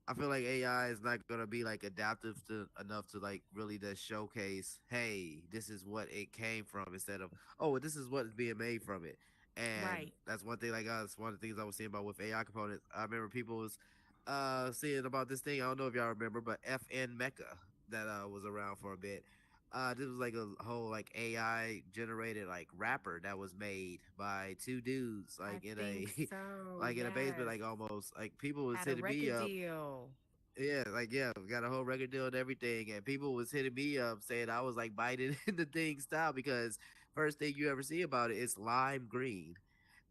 I feel like AI is not gonna be like adaptive to enough to like really just showcase, hey, this is what it came from instead of, oh, this is what is being made from it. And Right. that's one thing. Like that's one of the things I was seeing about with AI components. I remember people was seeing about this thing. I don't know if y'all remember, but FN Mecca that was around for a bit. This was like a whole like AI generated like rapper that was made by two dudes I like in think a so. like in a basement, Yes. like almost like people was Had a hitting me record up. deal. Yeah, like yeah, we got a whole record deal and everything, and people was hitting me up saying I was like biting in the thing style because first thing you ever see about it is lime green,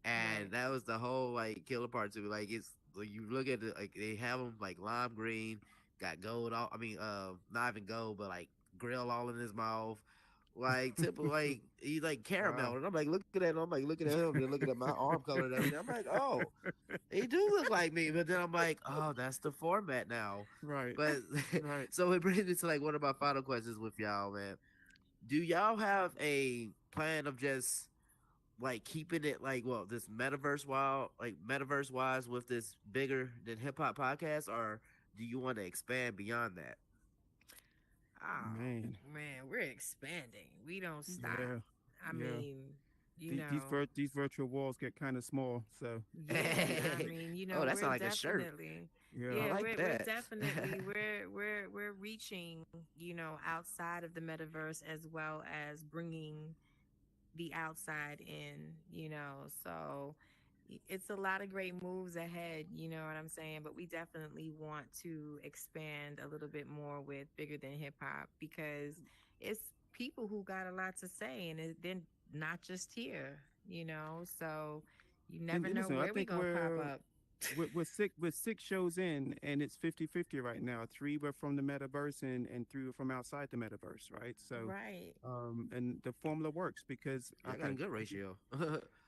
and Right. that was the whole like killer part to it. Like it's like you look at it, like they have them like lime green, got gold all. I mean, not even gold, but like grill all in his mouth, like typical, like he like caramel, Wow. and I'm like looking at him, I'm like looking at him, then looking at my arm color and everything. I'm like, oh, he do look like me, but then I'm like, oh, that's the format now. Right. But Right. so it brings me to like one of my final questions with y'all, man. Do y'all have a plan of just like keeping it like well this metaverse wild like metaverse wise with this bigger than hip hop podcast, or do you want to expand beyond that? Oh Man. man, we're expanding. We don't stop. Yeah. I Yeah. mean, you know, These virtual walls get kind of small. So yeah. I mean, Oh, that we're sounds like a shirt. definitely, yeah. I yeah, like we're that. definitely we're reaching, outside of the metaverse as well as bringing the outside in, so it's a lot of great moves ahead, you know what I'm saying? But we definitely want to expand a little bit more with bigger than hip hop because it's people who got a lot to say and they're not just here, so you never And know listen, I where we think gonna pop up. we're six shows in, and it's 50-50 right now. Three were from the metaverse, and three were from outside the metaverse, right? So, Right. and the formula works because Y'all got a good ratio.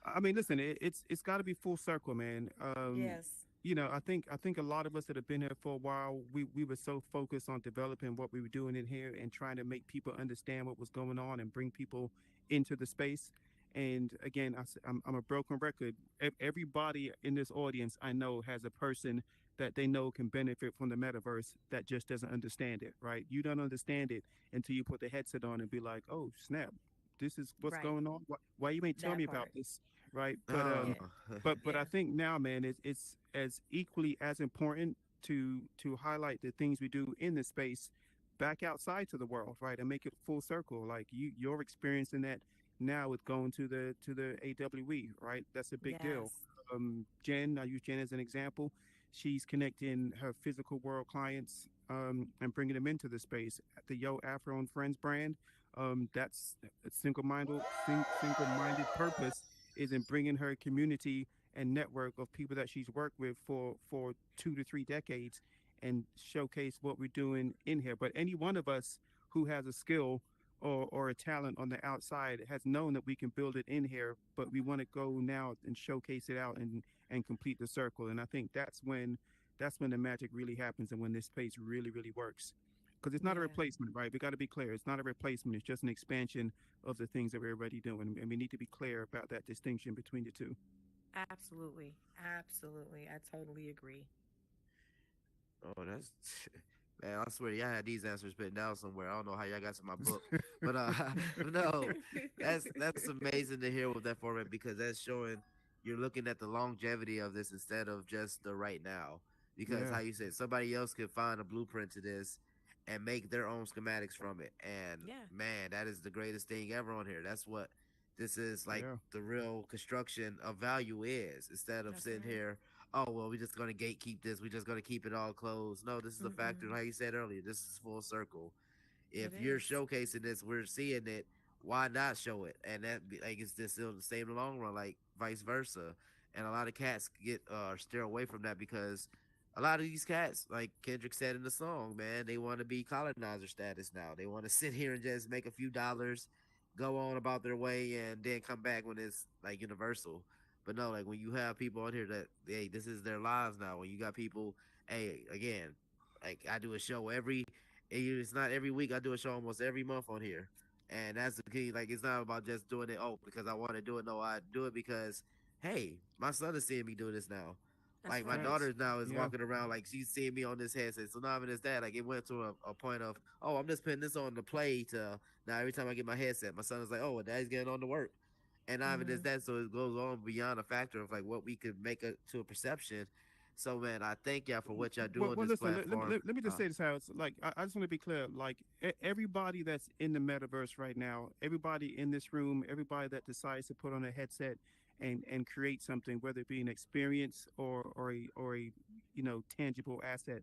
I mean, listen, it's got to be full circle, man. Yes. I think a lot of us that have been here for a while, we were so focused on developing what we were doing in here and trying to make people understand what was going on and bring people into the space. And again, I'm a broken record. Everybody in this audience I know has a person that they know can benefit from the metaverse that just doesn't understand it, right? You don't understand it until you put the headset on and be like, oh snap, this is what's Right. going on. Why you ain't tell That me about part. this, right? But Oh. Yeah. but I Yeah. think now, man, it's as equally as important to highlight the things we do in the space back outside to the world, right, and make it full circle. Like you're experiencing that now with going to the AWE, right? That's a big deal. Yes. Jen, I use Jen as an example. She's connecting her physical world clients and bringing them into the space. The Yo Afro and Friends brand, that's a single-minded purpose is in bringing her community and network of people that she's worked with for 2 to 3 decades and showcase what we're doing in here. But any one of us who has a skill or a talent on the outside has known that we can build it in here, but we want to go now and showcase it out and complete the circle. And I think that's when the magic really happens and when this space really really works. Because it's not a Yeah. replacement, right? We got to be clear. It's not a replacement. It's just an expansion of the things that we're already doing, and we need to be clear about that distinction between the two. Absolutely. Absolutely. I totally agree. Oh, that's man. I swear, y'all had these answers written down somewhere. I don't know how y'all got to my book, but no, that's amazing to hear with that format because that's showing you're looking at the longevity of this instead of just the right now. Because Yeah, how you said somebody else could find a blueprint to this and make their own schematics from it, and Yeah. man, that is the greatest thing ever on here. That's what this is like. yeah, The real construction of value is instead of That's sitting right. here, oh well, we're just gonna gatekeep this. We're just gonna keep it all closed. No, this is a factor. Mm-mm. Like you said earlier, this is full circle. It If you're is. showcasing this, we're seeing it. Why not show it? And like it's just still the same in the long run, like vice versa. And a lot of cats get steer away from that because a lot of these cats, like Kendrick said in the song, man, they want to be colonizer status now. They want to sit here and just make a few dollars, go on about their way, and then come back when it's like universal. But no, like when you have people on here that hey, this is their lives now. When you got people, hey, again, like I do a show it's not every week. I do a show almost every month on here, and that's the key. Like it's not about just doing it. Oh, because I want to do it. No, I do it because hey, my son is seeing me do this now. That's Like my right. facts. daughter now is Yeah, walking around like she's seeing me on this headset. So not even as that, like it went to a point of, oh, I'm just putting this on the play to now every time I get my headset, my son is like, oh, well, daddy's getting on to work. And not even as Mm-hmm. that, so it goes on beyond a factor of like what we could make it to a perception. So man, I thank y'all for what y'all do on well this listen, platform. let me just say this how it's like I just want to be clear, like everybody that's in the metaverse right now, everybody in this room, everybody that decides to put on a headset and create something, whether it be an experience or a tangible asset,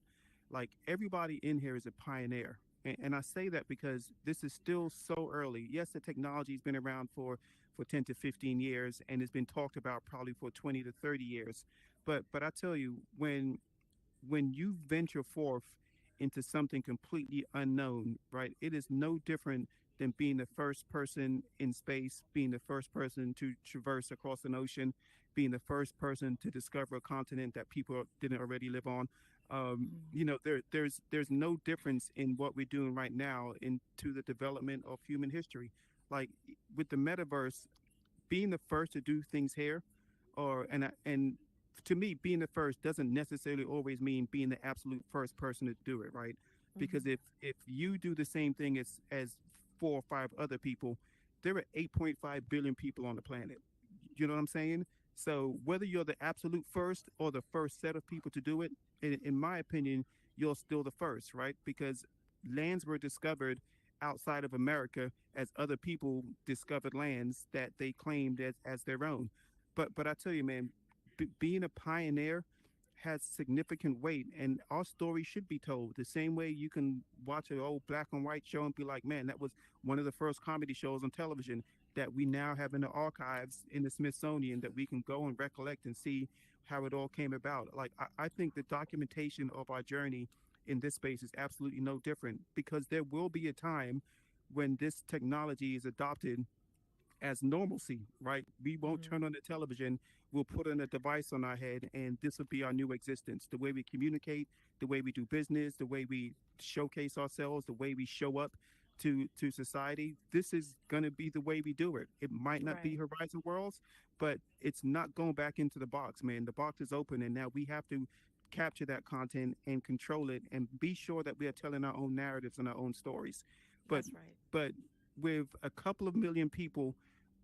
like everybody in here is a pioneer. And I say that because this is still so early. Yes, the technology's been around for 10 to 15 years and it's been talked about probably for 20 to 30 years. But I tell you, when you venture forth into something completely unknown, right? It is no different than being the first person in space, being the first person to traverse across an ocean, being the first person to discover a continent that people didn't already live on. Mhm. There's no difference in what we're doing right now into the development of human history. Like with the metaverse, being the first to do things here, and to me, being the first doesn't necessarily always mean being the absolute first person to do it, right? Because Mhm. if you do the same thing as 4 or 5 other people, there are 8.5 billion people on the planet. You know what I'm saying? So whether you're the absolute first or the first set of people to do it, in my opinion, you're still the first, right? Because lands were discovered outside of America as other people discovered lands that they claimed as their own. But I tell you, man, being a pioneer has significant weight, and our story should be told the same way you can watch an old black and white show and be like, man, that was one of the first comedy shows on television that we now have in the archives in the Smithsonian that we can go and recollect and see how it all came about. Like I think the documentation of our journey in this space is absolutely no different, because there will be a time when this technology is adopted as normalcy, right? We won't Mhm. turn on the television. We'll put in a device on our head, and this will be our new existence. The way we communicate, the way we do business, the way we showcase ourselves, the way we show up to society. This is going to be the way we do it. It might not be Right. Horizon Worlds, but it's not going back into the box, man. The box is open, and now we have to capture that content and control it, and be sure that we are telling our own narratives and our own stories. But That's right. but with a couple of million people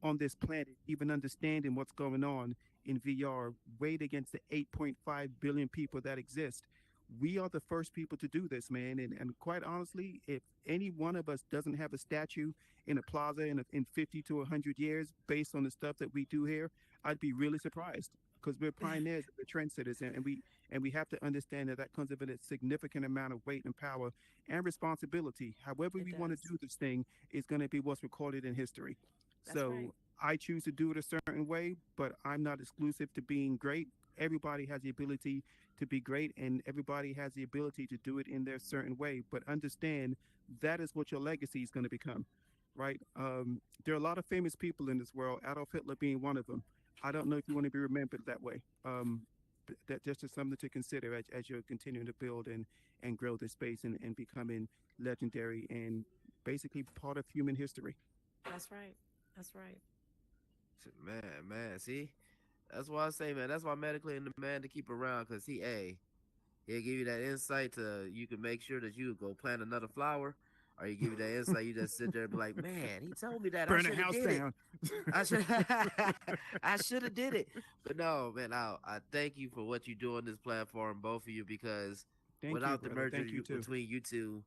on this planet even understanding what's going on in VR, weighed against the 8.5 billion people that exist. We are the first people to do this, man. And quite honestly, if any one of us doesn't have a statue in a plaza in 50 to 100 years based on the stuff that we do here, I'd be really surprised, because we're pioneers, we're trendsetters, and we have to understand that that comes with a significant amount of weight and power and responsibility. However It we want to does. do this thing is going to be what's recorded in history. That's right. So I choose to do it a certain way, but I'm not exclusive to being great. Everybody has the ability to be great, and everybody has the ability to do it in their certain way. But understand that is what your legacy is going to become, right? There are a lot of famous people in this world, Adolf Hitler being one of them. I don't know if you want to be remembered that way. That just is something to consider as you're continuing to build and grow this space and becoming legendary and basically part of human history. That's right. That's right. Man, see, that's why I say, man, that's why medically in the man to keep around, cause he'll give you that insight to you can make sure that you go plant another flower, or he give you that insight, you just sit there and be like, man, he told me that I Burn a should have house did it. down. I should I should have did it. But no, man, I thank you for what you do on this platform, both of you, because Thank you, without the brother. merger Thank you too. between you two,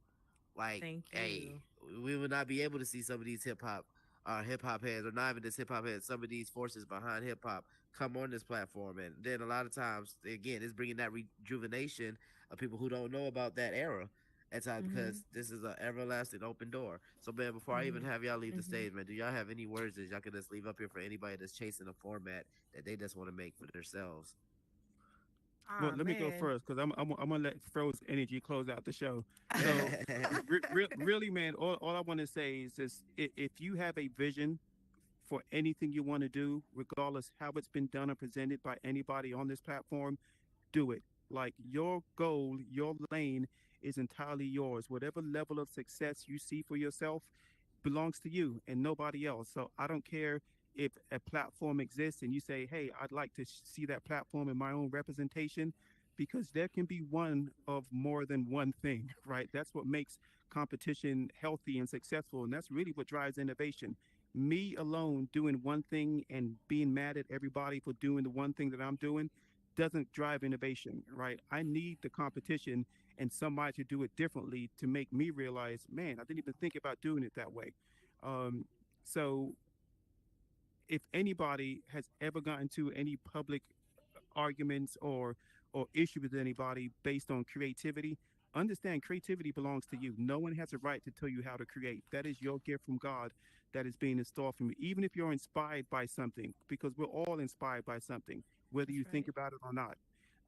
like, Thank hey, you. we would not be able to see some of these hip hop heads, or not even just hip hop heads, some of these forces behind hip hop come on this platform, and then a lot of times, again, it's bringing that rejuvenation of people who don't know about that era at times, Mhm. because this is an everlasting open door. So, man, before I even Mhm. have y'all leave the Mhm. stage, man, do y'all have any words that y'all can just leave up here for anybody that's chasing a format that they just want to make for themselves? Well, Ah let me go man. first, because I'm gonna let Froze Energy close out the show. So, really, man, all I want to say is this: if you have a vision for anything you want to do, regardless how it's been done or presented by anybody on this platform, do it. Like your goal, your lane is entirely yours. Whatever level of success you see for yourself belongs to you and nobody else. So I don't care if a platform exists and you say, hey, I'd like to see that platform in my own representation, because there can be one of more than one thing, right? That's what makes competition healthy and successful. And that's really what drives innovation. Me alone doing one thing and being mad at everybody for doing the one thing that I'm doing doesn't drive innovation, right? I need the competition and somebody to do it differently to make me realize, man, I didn't even think about doing it that way. Um, so if anybody has ever gotten to any public arguments or issue with anybody based on creativity, understand creativity belongs to you. No one has a right to tell you how to create. That is your gift from God that is being installed from you. Even if you're inspired by something, because we're all inspired by something, whether That's you think right. about it or not.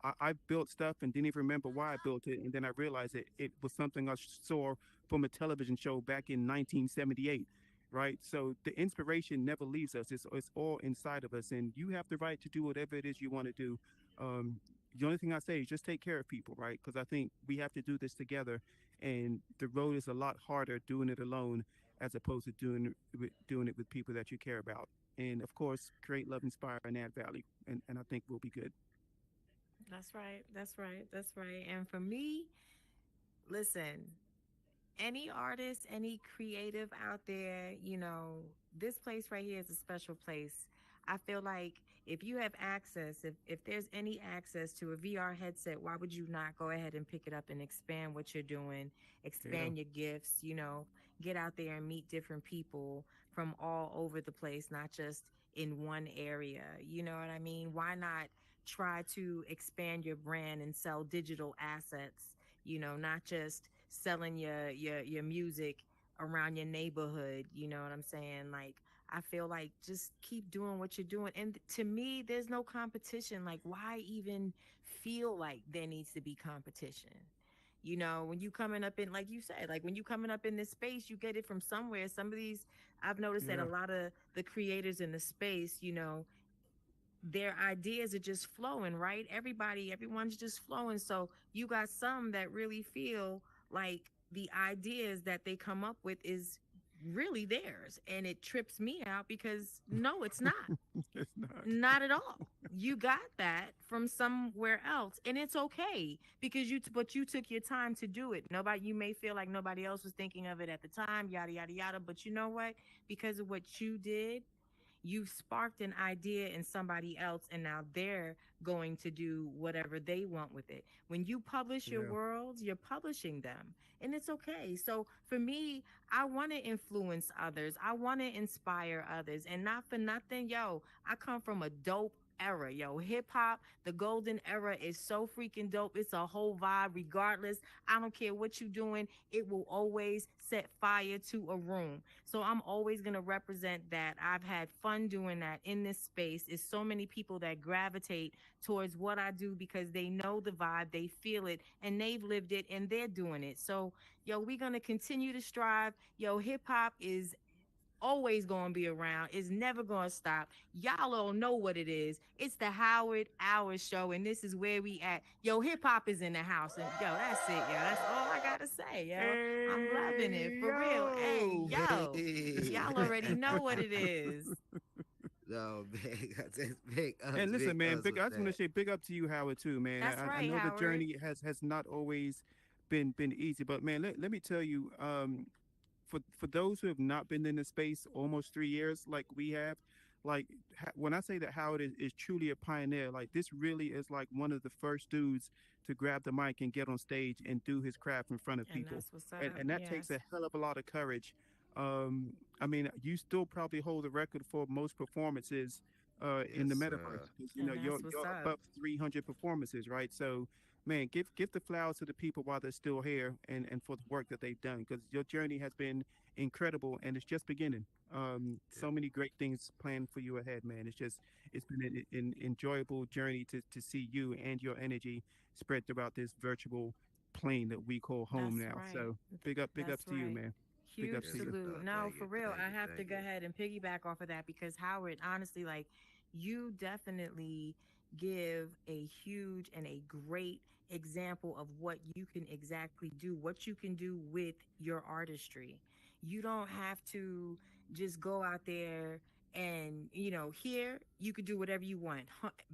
I built stuff and didn't even remember why I built it, and then I realized it was something I saw from a television show back in 1978. Right, so the inspiration never leaves us. It's all inside of us, and you have the right to do whatever it is you want to do. Um, the only thing I say is just take care of people, right? Because I think we have to do this together, and the road is a lot harder doing it alone as opposed to doing it with people that you care about. And of course, create, love, inspire, and add value. And I think we'll be good. That's right. That's right. That's right. And for me, listen, any artist, any creative out there, this place right here is a special place. I feel like if you have access, if there's any access to a VR headset, why would you not go ahead and pick it up and expand what you're doing, Yeah, expand your gifts, get out there and meet different people from all over the place, not just in one area. You know what I mean? Why not try to expand your brand and sell digital assets, not just selling your music around your neighborhood, you know what I'm saying? Like I feel like just keep doing what you're doing. And to me, there's no competition. Like why even feel like there needs to be competition? When you coming up in, like you said, like when you coming up in this space, you get it from somewhere. Some of these, I've noticed that a yeah, lot of the creators in the space, their ideas are just flowing, right? Everyone's just flowing. So you got some that really feel like the ideas that they come up with is really theirs. And it trips me out because no, it's not. it's not. Not at all. You got that from somewhere else, and it's okay because but you took your time to do it. You may feel like nobody else was thinking of it at the time, yada yada yada. But you know what? Because of what you did, you've sparked an idea in somebody else, and now they're going to do whatever they want with it. When you publish your Yeah, worlds, you're publishing them, and it's okay. So for me, I want to influence others, I want to inspire others, and not for nothing, yo, I come from a dope era, yo. Hip hop, the golden era is so freaking dope. It's a whole vibe, regardless. I don't care what you're doing, it will always set fire to a room. So I'm always going to represent that. I've had fun doing that in this space. It's so many people that gravitate towards what I do because they know the vibe, they feel it, and they've lived it and they're doing it. So, yo, we're going to continue to strive. Yo, hip hop is always going to be around. It's never going to stop. Y'all don't know what it is. It's the Howard Hour Show, and this is where we at. Yo, hip hop is in the house, and yo, that's it, yo. That's all I gotta say, yo. I'm loving it hey for real. Hey, yo, yo, Hey. y'all already know what it is. No, big, just and listen, big man, ups big. with I just want to that. say big up to you, Howard, too, man. That's I right, know the Howard. journey has not always been easy, but man, let me tell you, for those who have not been in the space almost 3 years like we have, like when I say that Howard is truly a pioneer, like this really is like one of the first dudes to grab the mic and get on stage and do his craft in front of And people, that's what's up. and that takes Yes. a hell of a lot of courage. I mean, you still probably hold the record for most performances in Yes, the metaverse sir. because you know And that's what's you're up. above 300 performances, right? So man, give the flowers to the people while they're still here and for the work that they've done because your journey has been incredible and it's just beginning. So many great things planned for you ahead, man. It's been an enjoyable journey to see you and your energy spread throughout this virtual plane that we call home That's now. right. So big ups That's to you, right. man. Big Huge ups to Yes, you. salute. no, No, thank for you, real. thank I you, have to thank go you. ahead and piggyback off of that because Howard, honestly, like you definitely give a huge and a great example of what you can exactly do, what you can do with your artistry. You don't have to just go out there and, here you could do whatever you want.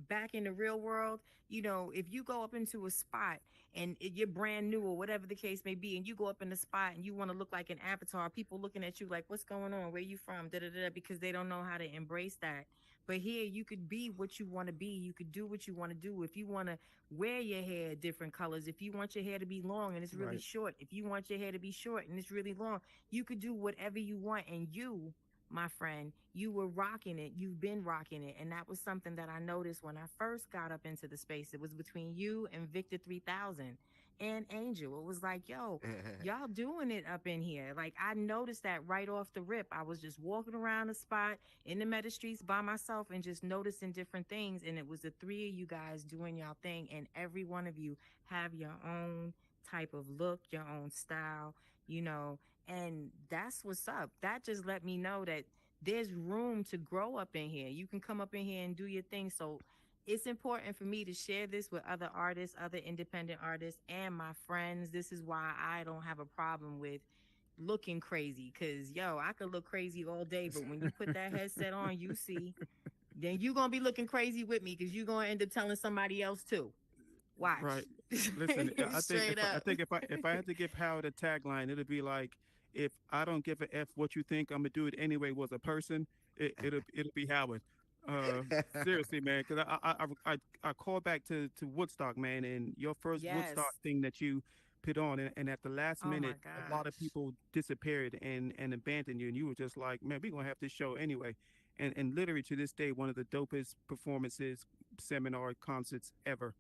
Back in the real world, if you go up into a spot and you're brand new or whatever the case may be, and you go up in the spot and you want to look like an avatar, people looking at you like, what's going on? Where you from? Da da da, because they don't know how to embrace that. But here you could be what you want to be. You could do what you want to do. If you want to wear your hair different colors, if you want your hair to be long and it's really Right. short, if you want your hair to be short and it's really long, you could do whatever you want, and you my friend, you were rocking it. You've been rocking it. And that was something that I noticed when I first got up into the space. It was between you and Victor 3000 and Angel. It was like, yo, y'all doing it up in here. Like, I noticed that right off the rip. I was just walking around the spot in the meta streets by myself and just noticing different things. And it was the three of you guys doing y'all thing. And every one of you have your own type of look, your own style, you know, and that's what's up. That just let me know that there's room to grow up in here. You can come up in here and do your thing. So it's important for me to share this with other artists, other independent artists, and my friends. This is why I don't have a problem with looking crazy. Cause yo, I could look crazy all day, but when you put that headset on, you see, then you gonna be looking crazy with me because you're gonna end up telling somebody else too. Watch. Right. Listen, I think Straight up. if I had to give Howard a tagline, it'd be like, if I don't give a f what you think I'm gonna do it anyway was a person, it'll be Howard. Uh, Seriously, man, because I call back to Woodstock, man, and your first Yes. Woodstock thing that you put on, and at the last Oh my minute, a lot of gosh. people disappeared and abandoned you, and you were just like, man, we're gonna have this show anyway, and literally to this day, one of the dopest performances, seminar, concerts ever.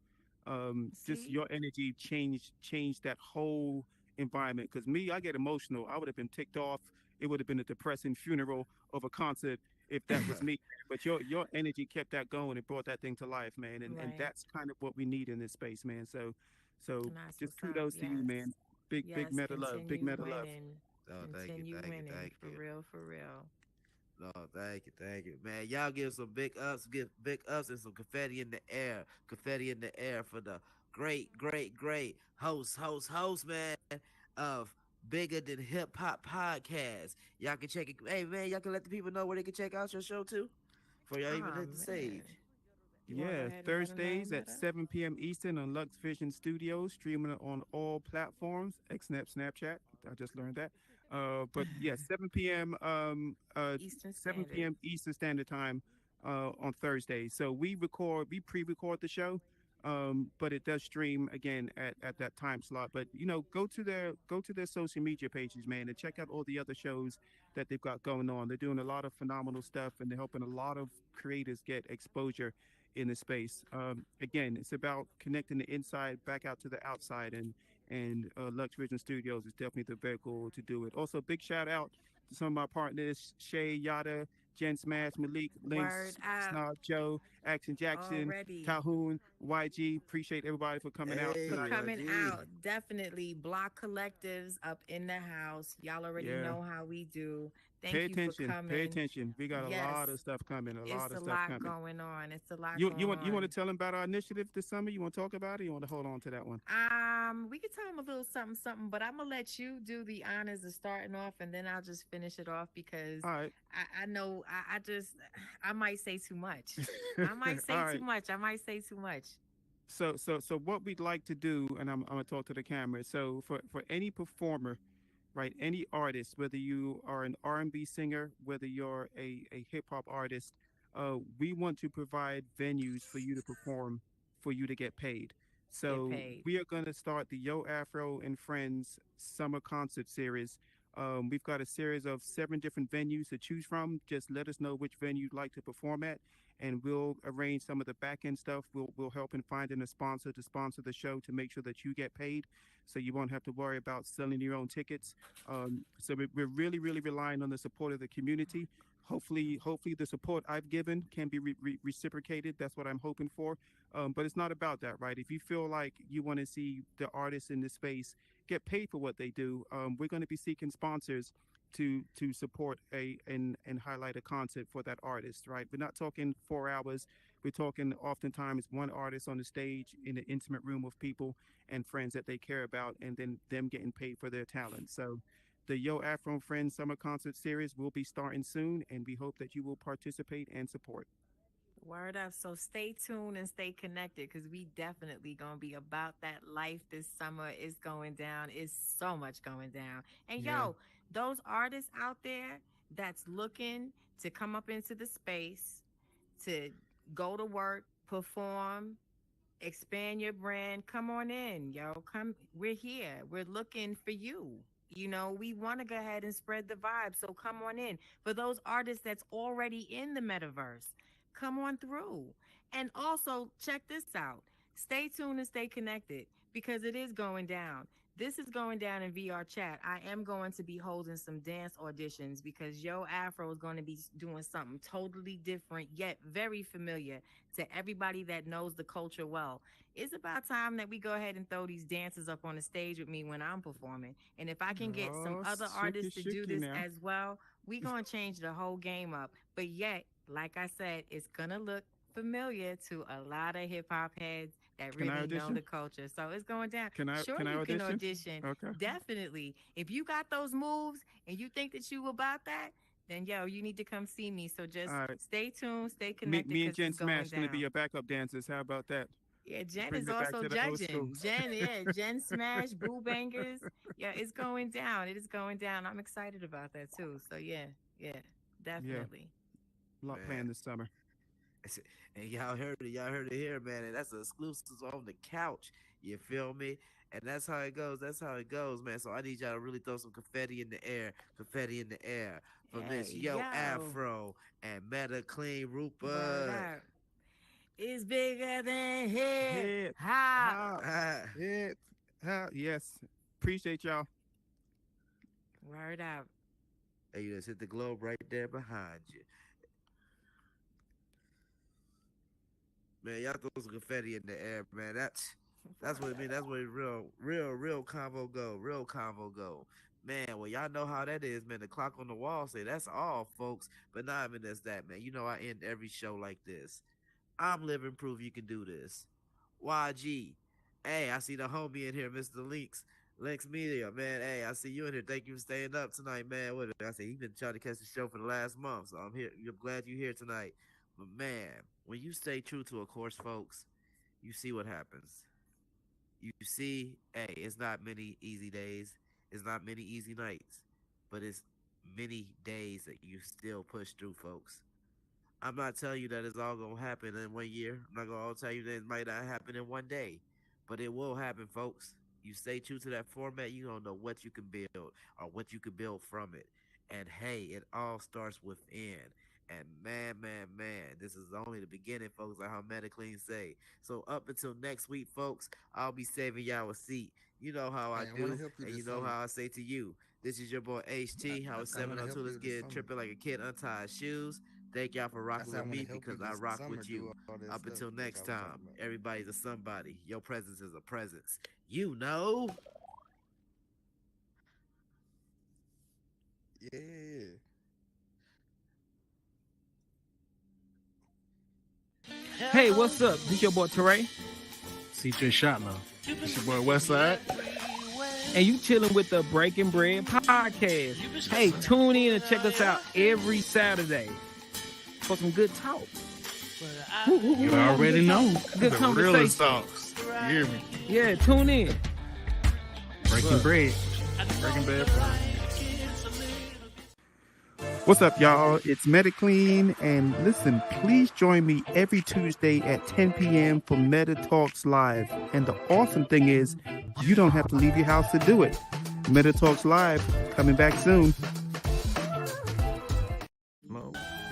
Just See? your energy changed that whole environment. Because me, I get emotional. I would have been ticked off. It would have been a depressing funeral of a concert if that was me. But your energy kept that going and brought that thing to life, man. And Right. that's kind of what we need in this space, man. So And that's just what's up. kudos to you, Yes. man. Big Yes. meta love. Big Continue meta love. winning. Oh, thank you, Continue thank you, winning. thank For you. real, for real. No, thank you, man. Y'all give some big ups, give big ups and some confetti in the air for the great host, man, of Bigger Than Hip Hop podcast. Y'all can check it. Hey, man, y'all can let the people know where they can check out your show too, before y'all even Oh hit the stage. man. You want to go Yeah, ahead and let them know, Thursdays at Meta? 7 p.m. Eastern on Lux Vision Studios, streaming on all platforms, Xnap, Snapchat. I just learned that. But yeah, 7 p.m. Eastern 7 Standard. p.m. Eastern Standard Time on Thursday. So we pre-record the show, but it does stream again at that time slot. But go to their social media pages, man, and check out all the other shows that they've got going on. They're doing a lot of phenomenal stuff, and they're helping a lot of creators get exposure in the space. Again, it's about connecting the inside back out to the outside, and Lux Vision Studios is definitely the vehicle to do it. Also, big shout out to some of my partners: Shay, Yada, Jen Smash, Malik, Word Lynx, up. Snob, Joe, Action Jackson, Already. Calhoun, YG. Appreciate everybody for coming out For Hey, tonight. coming YG. out. Definitely Block Collectives up in the house. Y'all already Yeah, know how we do. pay Thank you for attention, pay coming. attention. We got a Yes, lot of stuff coming, a lot it's of a stuff lot coming. going on. It's a lot You want to going tell them about our initiative this summer? You want to talk about it? You want to hold on to that one? on. We could tell them a little something, something, but I'm gonna let you do the honors of starting off, and then I'll just finish it off because All right. I know I just I might say too much. I might say All too right. much. I might say too much. So what we'd like to do, and I'm gonna talk to the camera. So for any performer, right, any artist, whether you are an R&B singer, whether you're a hip hop artist, we want to provide venues for you to perform, for you to get paid. Get So paid. we are going to start the Yo Afro and Friends Summer Concert Series. We've got a series of 7 different venues to choose from. Just let us know which venue you'd like to perform at, and we'll arrange some of the back end stuff. We'll help in finding a sponsor to sponsor the show to make sure that you get paid, so you won't have to worry about selling your own tickets. So we're really relying on the support of the community. Hopefully the support I've given can be reciprocated. That's what I'm hoping for. But it's not about that, right? If you feel like you want to see the artists in this space get paid for what they do, we're going to be seeking sponsors to support and highlight a concert for that artist, right? We're not talking 4 hours. We're talking oftentimes one artist on the stage in an intimate room with people and friends that they care about, and then them getting paid for their talent. So the Yo Afro Friends Summer Concert Series will be starting soon, and we hope that you will participate and support. Word up. So stay tuned and stay connected because we definitely gonna be about that life this summer. Is going down. Is so much going down. And Yeah. yo, those artists out there that's looking to come up into the space to go to work, perform, expand your brand, come on in, yo. Come, we're here. We're looking for you. You know, we want to go ahead and spread the vibe. So come on in. For those artists that's already in the metaverse, come on through. And also, check this out. Stay tuned and stay connected because it is going down. This is going down in VR chat. I am going to be holding some dance auditions because Yo Afro is going to be doing something totally different, yet very familiar to everybody that knows the culture well. It's about time that we go ahead and throw these dancers up on the stage with me when I'm performing. And if I can get some other artists to do this as well, we're going to change the whole game up. But yet, like I said, it's going to look familiar to a lot of hip hop heads that really know the culture. So it's going down. Can I audition? Okay. Definitely. If you got those moves and you think that you about that, then yo, you need to come see me. So just stay tuned, stay connected. Me and Jen Smash going to be your backup dancers. How about that? Yeah, Jen is also judging. Jen Smash, Boo Bangers. Yeah, it's going down. It is going down. I'm excited about that too. So yeah, definitely. Yeah. A lot planned this summer. And y'all heard it here, man. And that's an exclusive on the couch. You feel me? And that's how it goes. Man. So I need y'all to really throw some confetti in the air. For Miss Yo Afro and Meta Clean Rupert. It's bigger than hip hop. Hip hop. Yes. Appreciate y'all. Word out. Hey, you just hit the globe right there behind you. Man, y'all throw some confetti in the air, man. That's what I mean. That's where real convo go. Man, well, y'all know how that is, man. The clock on the wall say that's all, folks. But not even that's that, man. You know I end every show like this. I'm living proof you can do this. YG. Hey, I see the homie in here, Mr. Lex Media, man. Hey, I see you in here. Thank you for staying up tonight, man. What I say, he's been trying to catch the show for the last month, so I'm here. I'm glad you're here tonight. But man, when you stay true to a course, folks, you see what happens. You see, hey, it's not many easy days. It's not many easy nights. But it's many days that you still push through, folks. I'm not telling you that it's all going to happen in 1 year. I'm not going to tell you that it might not happen in 1 day. But it will happen, folks. You stay true to that format, you don't know what you can build or what you can build from it. And hey, it all starts within. And man, this is only the beginning, folks, like how Mediclean say. So up until next week, folks, I'll be saving y'all a seat. You know how I do, and you know how I say to you. This is your boy HT. How it's 702. Let's get tripping like a kid untied shoes. Thank y'all for rocking with me because I rock with you. Up until next time, everybody's a somebody. Your presence is a presence. You know. Yeah. Hey, what's up? This your boy Teray. CJ Shotlow. It's your boy Westside. And you chilling with the Breaking Bread podcast. Hey, tune in and check us out every Saturday for some good talk. You already know. Good the conversation. realest talks. You hear me? Yeah, tune in. Breaking Bread. Breaking Bread. What's up, y'all? It's Mediclean, and listen, please join me every Tuesday at 10 p.m. for Meta Talks Live. And the awesome thing is, you don't have to leave your house to do it. Meta Talks Live, coming back soon.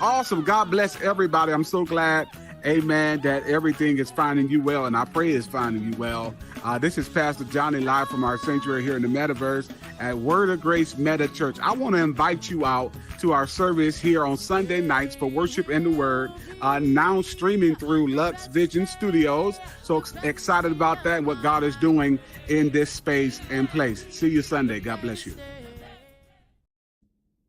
Awesome. God bless everybody. I'm so glad, amen, that everything is finding you well, and I pray it's finding you well. This is Pastor Johnny live from our sanctuary here in the Metaverse at Word of Grace Meta Church. I want to invite you out to our service here on Sunday nights for worship and the word, now streaming through Lux Vision Studios. So excited about that and what God is doing in this space and place. See you Sunday. God bless you.